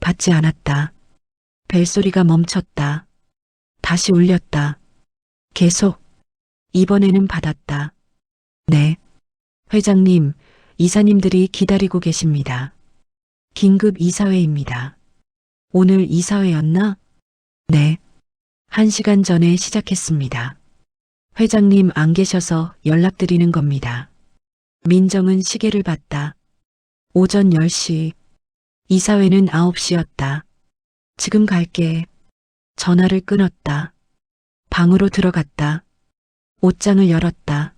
받지 않았다. 벨소리가 멈췄다. 다시 울렸다. 계속. 이번에는 받았다. 네. 회장님, 이사님들이 기다리고 계십니다. 긴급 이사회입니다. 오늘 이사회였나? 네. 1시간 전에 시작했습니다. 회장님 안 계셔서 연락드리는 겁니다. 민정은 시계를 봤다. 오전 10시. 이사회는 9시였다. 지금 갈게. 전화를 끊었다. 방으로 들어갔다. 옷장을 열었다.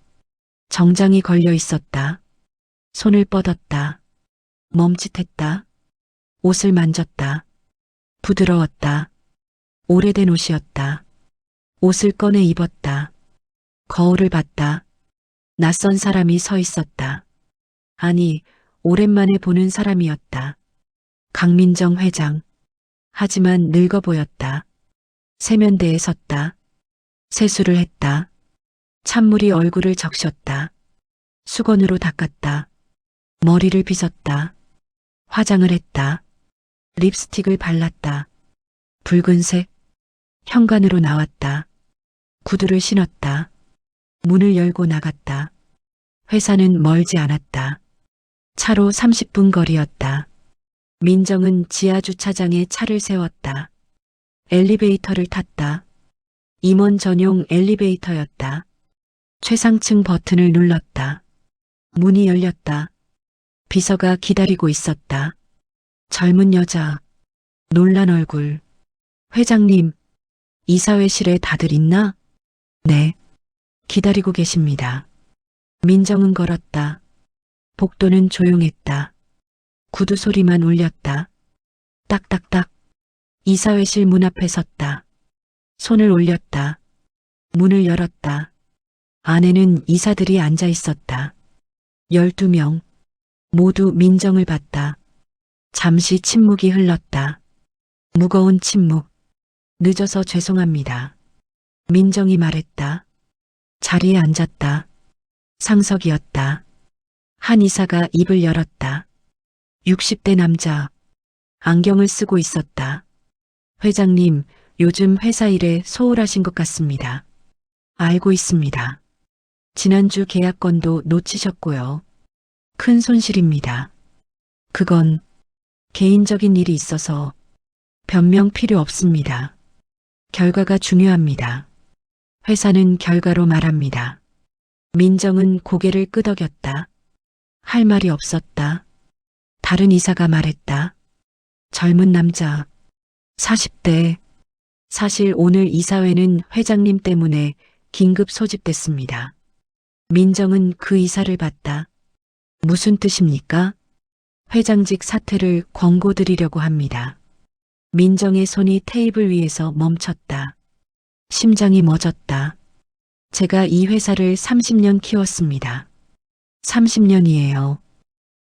정장이 걸려 있었다. 손을 뻗었다. 멈칫했다. 옷을 만졌다. 부드러웠다. 오래된 옷이었다. 옷을 꺼내 입었다. 거울을 봤다. 낯선 사람이 서 있었다. 아니, 오랜만에 보는 사람이었다. 강민정 회장. 하지만 늙어 보였다. 세면대에 섰다. 세수를 했다. 찬물이 얼굴을 적셨다. 수건으로 닦았다. 머리를 빗었다. 화장을 했다. 립스틱을 발랐다. 붉은색. 현관으로 나왔다. 구두를 신었다. 문을 열고 나갔다. 회사는 멀지 않았다. 차로 30분 거리였다. 민정은 지하 주차장에 차를 세웠다. 엘리베이터를 탔다. 임원 전용 엘리베이터였다. 최상층 버튼을 눌렀다. 문이 열렸다. 비서가 기다리고 있었다. 젊은 여자, 놀란 얼굴. 회장님, 이사회실에 다들 있나? 네. 기다리고 계십니다. 민정은 걸었다. 복도는 조용했다. 구두 소리만 울렸다. 딱딱딱. 이사회실 문 앞에 섰다. 손을 올렸다. 문을 열었다. 안에는 이사들이 앉아 있었다. 12명. 모두 민정을 봤다. 잠시 침묵이 흘렀다. 무거운 침묵. 늦어서 죄송합니다. 민정이 말했다. 자리에 앉았다. 상석이었다. 한 이사가 입을 열었다. 60대 남자. 안경을 쓰고 있었다. 회장님, 요즘 회사 일에 소홀하신 것 같습니다. 알고 있습니다. 지난주 계약건도 놓치셨고요. 큰 손실입니다. 그건 개인적인 일이 있어서 변명 필요 없습니다. 결과가 중요합니다. 회사는 결과로 말합니다. 민정은 고개를 끄덕였다. 할 말이 없었다. 다른 이사가 말했다. 젊은 남자, 40대. 사실 오늘 이사회는 회장님 때문에 긴급 소집됐습니다. 민정은 그 이사를 봤다. 무슨 뜻입니까? 회장직 사퇴를 권고드리려고 합니다. 민정의 손이 테이블 위에서 멈췄다. 심장이 멎었다. 제가 이 회사를 30년 키웠습니다. 30년이에요.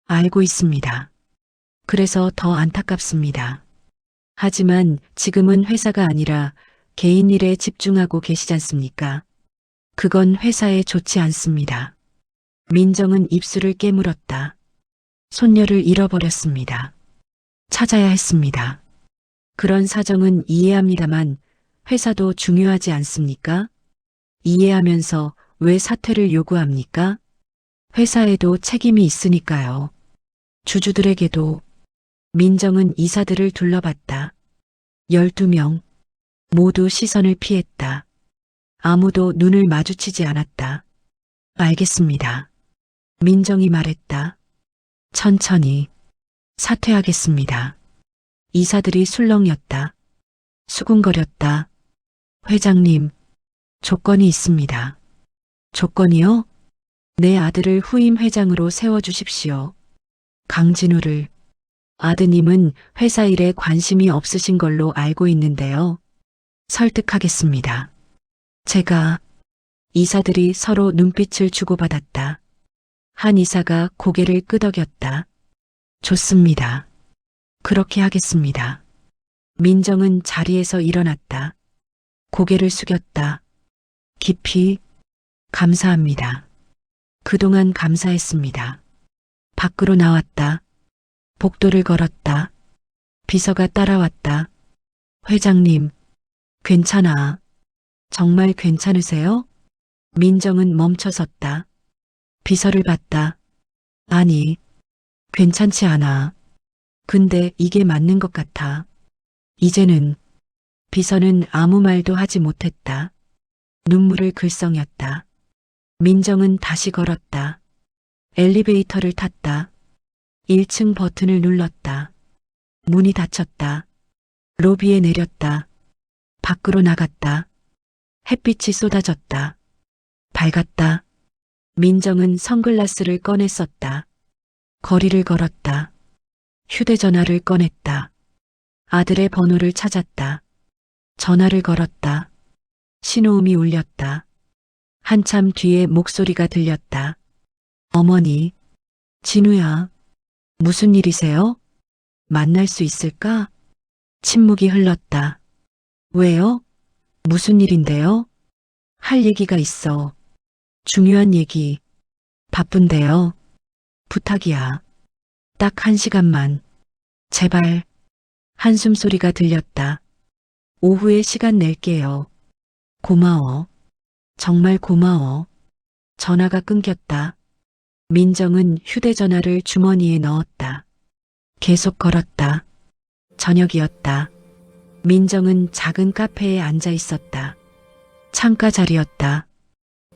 알고 있습니다. 그래서 더 안타깝습니다. 하지만 지금은 회사가 아니라 개인 일에 집중하고 계시지 않습니까? 그건 회사에 좋지 않습니다. 민정은 입술을 깨물었다. 손녀를 잃어버렸습니다. 찾아야 했습니다. 그런 사정은 이해합니다만 회사도 중요하지 않습니까? 이해하면서 왜 사퇴를 요구합니까? 회사에도 책임이 있으니까요. 주주들에게도. 민정은 이사들을 둘러봤다. 12명 모두 시선을 피했다. 아무도 눈을 마주치지 않았다. 알겠습니다. 민정이 말했다. 천천히 사퇴하겠습니다. 이사들이 술렁였다. 수군거렸다. 회장님, 조건이 있습니다. 조건이요? 내 아들을 후임 회장으로 세워주십시오. 강진우를. 아드님은 회사 일에 관심이 없으신 걸로 알고 있는데요. 설득하겠습니다. 제가. 이사들이 서로 눈빛을 주고받았다. 한 이사가 고개를 끄덕였다. 좋습니다. 그렇게 하겠습니다. 민정은 자리에서 일어났다. 고개를 숙였다. 깊이 감사합니다. 그동안 감사했습니다. 밖으로 나왔다. 복도를 걸었다. 비서가 따라왔다. 회장님, 괜찮아. 정말 괜찮으세요? 민정은 멈춰섰다. 비서를 봤다. 아니, 괜찮지 않아. 근데 이게 맞는 것 같아. 이제는. 비서는 아무 말도 하지 못했다. 눈물을 글썽였다. 민정은 다시 걸었다. 엘리베이터를 탔다. 1층 버튼을 눌렀다. 문이 닫혔다. 로비에 내렸다. 밖으로 나갔다. 햇빛이 쏟아졌다. 밝았다. 민정은 선글라스를 꺼내 썼다. 거리를 걸었다. 휴대전화를 꺼냈다. 아들의 번호를 찾았다. 전화를 걸었다. 신호음이 울렸다. 한참 뒤에 목소리가 들렸다. 어머니, 진우야, 무슨 일이세요? 만날 수 있을까? 침묵이 흘렀다. 왜요? 무슨 일인데요? 할 얘기가 있어. 중요한 얘기. 바쁜데요. 부탁이야. 딱 1시간만. 제발. 한숨 소리가 들렸다. 오후에 시간 낼게요. 고마워. 정말 고마워. 전화가 끊겼다. 민정은 휴대전화를 주머니에 넣었다. 계속 걸었다. 저녁이었다. 민정은 작은 카페에 앉아 있었다. 창가 자리였다.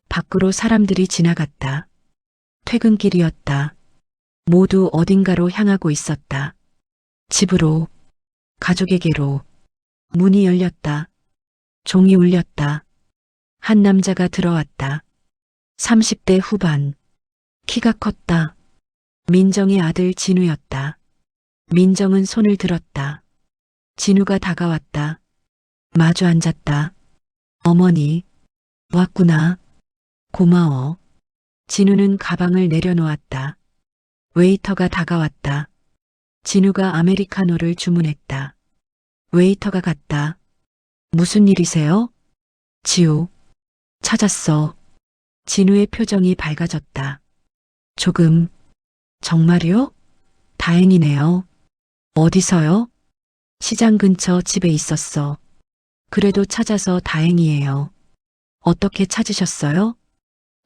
밖으로 사람들이 지나갔다. 퇴근길이었다. 모두 어딘가로 향하고 있었다. 집으로, 가족에게로. 문이 열렸다. 종이 울렸다. 한 남자가 들어왔다. 30대 후반. 키가 컸다. 민정의 아들 진우였다. 민정은 손을 들었다. 진우가 다가왔다. 마주 앉았다. 어머니, 왔구나. 고마워. 진우는 가방을 내려놓았다. 웨이터가 다가왔다. 진우가 아메리카노를 주문했다. 웨이터가 갔다. 무슨 일이세요? 지우. 찾았어. 진우의 표정이 밝아졌다. 조금. 정말요? 다행이네요. 어디서요? 시장 근처 집에 있었어. 그래도 찾아서 다행이에요. 어떻게 찾으셨어요?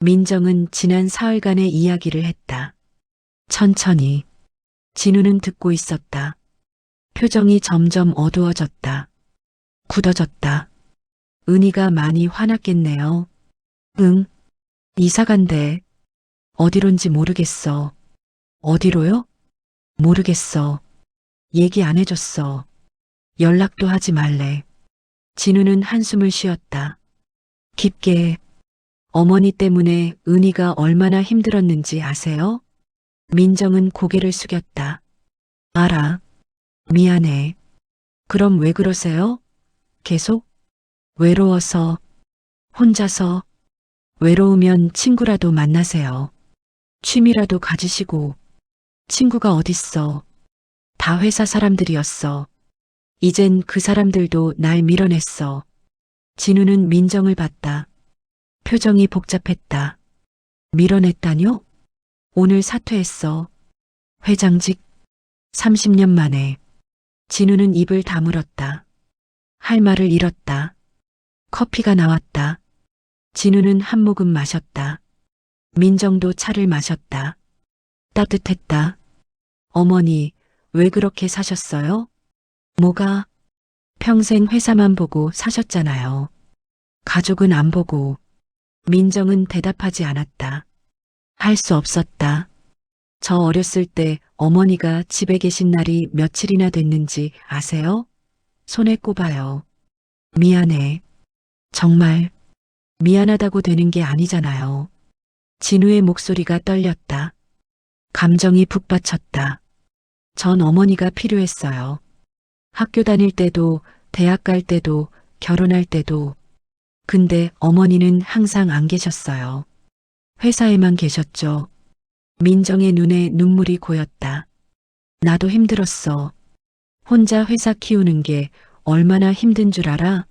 민정은 지난 사흘간의 이야기를 했다. 천천히. 진우는 듣고 있었다. 표정이 점점 어두워졌다. 굳어졌다. 은희가 많이 화났겠네요. 응. 이사 간대. 어디론지 모르겠어. 어디로요? 모르겠어. 얘기 안 해줬어. 연락도 하지 말래. 진우는 한숨을 쉬었다. 깊게. 어머니 때문에 은희가 얼마나 힘들었는지 아세요? 민정은 고개를 숙였다. 알아. 미안해. 그럼 왜 그러세요? 계속? 외로워서. 혼자서. 외로우면 친구라도 만나세요. 취미라도 가지시고. 친구가 어딨어. 다 회사 사람들이었어. 이젠 그 사람들도 날 밀어냈어. 진우는 민정을 봤다. 표정이 복잡했다. 밀어냈다뇨? 오늘 사퇴했어. 회장직 30년 만에. 진우는 입을 다물었다. 할 말을 잃었다. 커피가 나왔다. 진우는 한 모금 마셨다. 민정도 차를 마셨다. 따뜻했다. 어머니, 왜 그렇게 사셨어요? 뭐가? 평생 회사만 보고 사셨잖아요. 가족은 안 보고. 민정은 대답하지 않았다. 할 수 없었다. 저 어렸을 때 어머니가 집에 계신 날이 며칠이나 됐는지 아세요? 손에 꼽아요. 미안해. 정말 미안하다고 되는 게 아니잖아요. 진우의 목소리가 떨렸다. 감정이 북받쳤다. 전 어머니가 필요했어요. 학교 다닐 때도, 대학 갈 때도, 결혼할 때도. 근데 어머니는 항상 안 계셨어요. 회사에만 계셨죠. 민정의 눈에 눈물이 고였다. 나도 힘들었어. 혼자 회사 키우는 게 얼마나 힘든 줄 알아?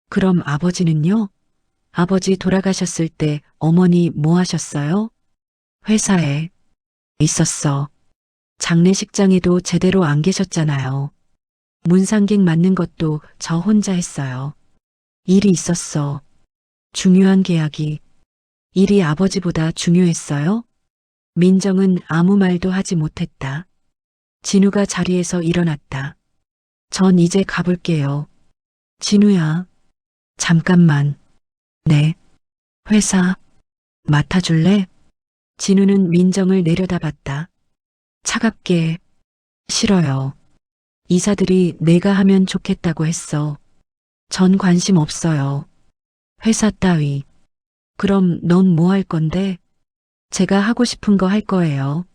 그럼 아버지는요? 아버지 돌아가셨을 때 어머니 뭐 하셨어요? 회사에 있었어. 장례식장에도 제대로 안 계셨잖아요. 문상객 맞는 것도 저 혼자 했어요. 일이 있었어. 중요한 계약이. 일이 아버지보다 중요했어요? 민정은 아무 말도 하지 못했다. 진우가 자리에서 일어났다. 전 이제 가볼게요. 진우야. 잠깐만. 네. 회사 맡아줄래? 진우는 민정을 내려다봤다. 차갑게. 싫어요. 이사들이 내가 하면 좋겠다고 했어. 전 관심 없어요. 회사 따위. 그럼 넌 뭐 할 건데? 제가 하고 싶은 거 할 거예요.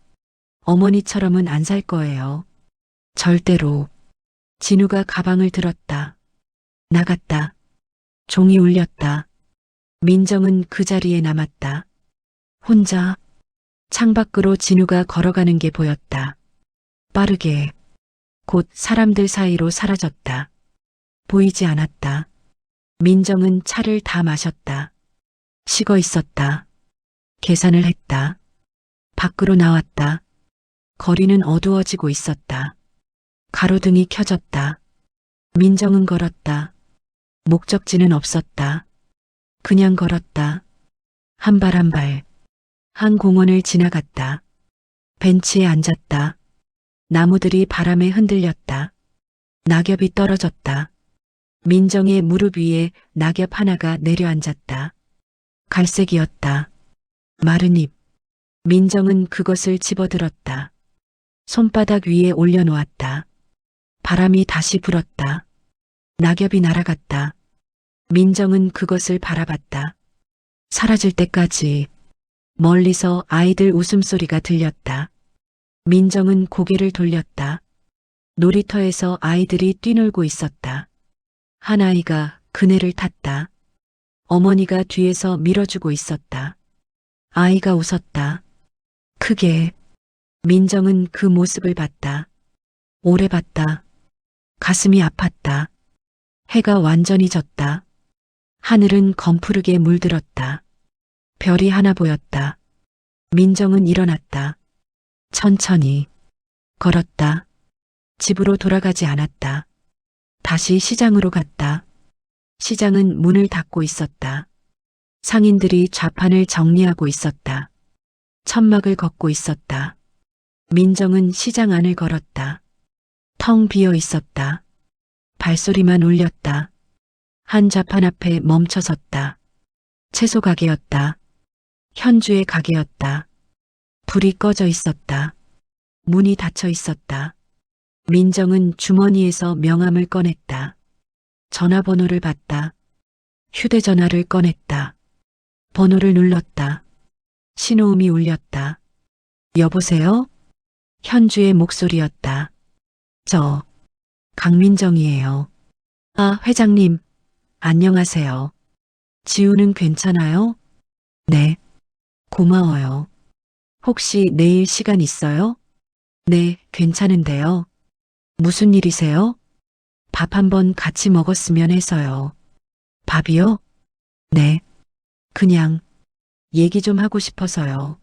어머니처럼은 안 살 거예요. 절대로. 진우가 가방을 들었다. 나갔다. 종이 울렸다. 민정은 그 자리에 남았다. 혼자. 창밖으로 진우가 걸어가는 게 보였다. 빠르게. 곧 사람들 사이로 사라졌다. 보이지 않았다. 민정은 차를 다 마셨다. 식어 있었다. 계산을 했다. 밖으로 나왔다. 거리는 어두워지고 있었다. 가로등이 켜졌다. 민정은 걸었다. 목적지는 없었다. 그냥 걸었다. 한 발 한 발. 한 공원을 지나갔다. 벤치에 앉았다. 나무들이 바람에 흔들렸다. 낙엽이 떨어졌다. 민정의 무릎 위에 낙엽 하나가 내려앉았다. 갈색이었다. 마른 잎. 민정은 그것을 집어들었다. 손바닥 위에 올려놓았다. 바람이 다시 불었다. 낙엽이 날아갔다. 민정은 그것을 바라봤다. 사라질 때까지. 멀리서 아이들 웃음소리가 들렸다. 민정은 고개를 돌렸다. 놀이터에서 아이들이 뛰놀고 있었다. 한 아이가 그네를 탔다. 어머니가 뒤에서 밀어주고 있었다. 아이가 웃었다. 크게. 민정은 그 모습을 봤다. 오래 봤다. 가슴이 아팠다. 해가 완전히 졌다. 하늘은 검푸르게 물들었다. 별이 하나 보였다. 민정은 일어났다. 천천히 걸었다. 집으로 돌아가지 않았다. 다시 시장으로 갔다. 시장은 문을 닫고 있었다. 상인들이 좌판을 정리하고 있었다. 천막을 걷고 있었다. 민정은 시장 안을 걸었다. 텅 비어 있었다. 발소리만 울렸다. 한 좌판 앞에 멈춰 섰다. 채소 가게였다. 현주의 가게였다. 불이 꺼져 있었다. 문이 닫혀 있었다. 민정은 주머니에서 명함을 꺼냈다. 전화번호를 봤다. 휴대전화를 꺼냈다. 번호를 눌렀다. 신호음이 울렸다. 여보세요? 현주의 목소리였다. 저, 강민정이에요. 아, 회장님, 안녕하세요. 지우는 괜찮아요? 네. 고마워요. 혹시 내일 시간 있어요? 네, 괜찮은데요. 무슨 일이세요? 밥 한번 같이 먹었으면 해서요. 밥이요? 네. 그냥 얘기 좀 하고 싶어서요.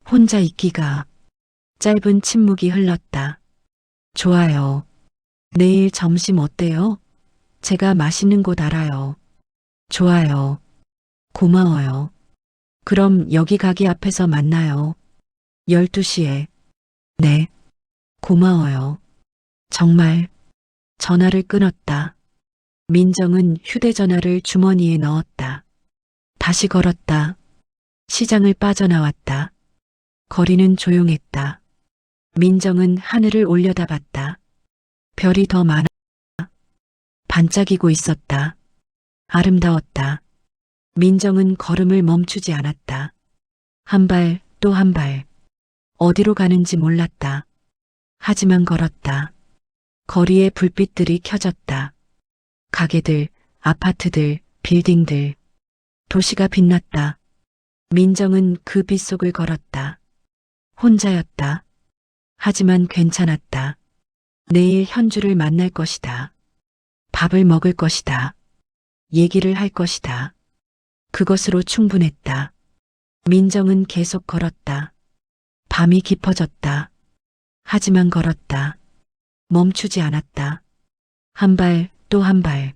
혼자 있기가. 짧은 침묵이 흘렀다. 좋아요. 내일 점심 어때요? 제가 맛있는 곳 알아요. 좋아요. 고마워요. 그럼 여기 가게 앞에서 만나요. 12시에. 네. 고마워요. 정말. 전화를 끊었다. 민정은 휴대전화를 주머니에 넣었다. 다시 걸었다. 시장을 빠져나왔다. 거리는 조용했다. 민정은 하늘을 올려다봤다. 별이 더 많아 반짝이고 있었다. 아름다웠다. 민정은 걸음을 멈추지 않았다. 한 발, 또 한 발. 어디로 가는지 몰랐다. 하지만 걸었다. 거리에 불빛들이 켜졌다. 가게들, 아파트들, 빌딩들. 도시가 빛났다. 민정은 그 빛 속을 걸었다. 혼자였다. 하지만 괜찮았다. 내일 현주를 만날 것이다. 밥을 먹을 것이다. 얘기를 할 것이다. 그것으로 충분했다. 민정은 계속 걸었다. 밤이 깊어졌다. 하지만 걸었다. 멈추지 않았다. 한 발, 또 한 발.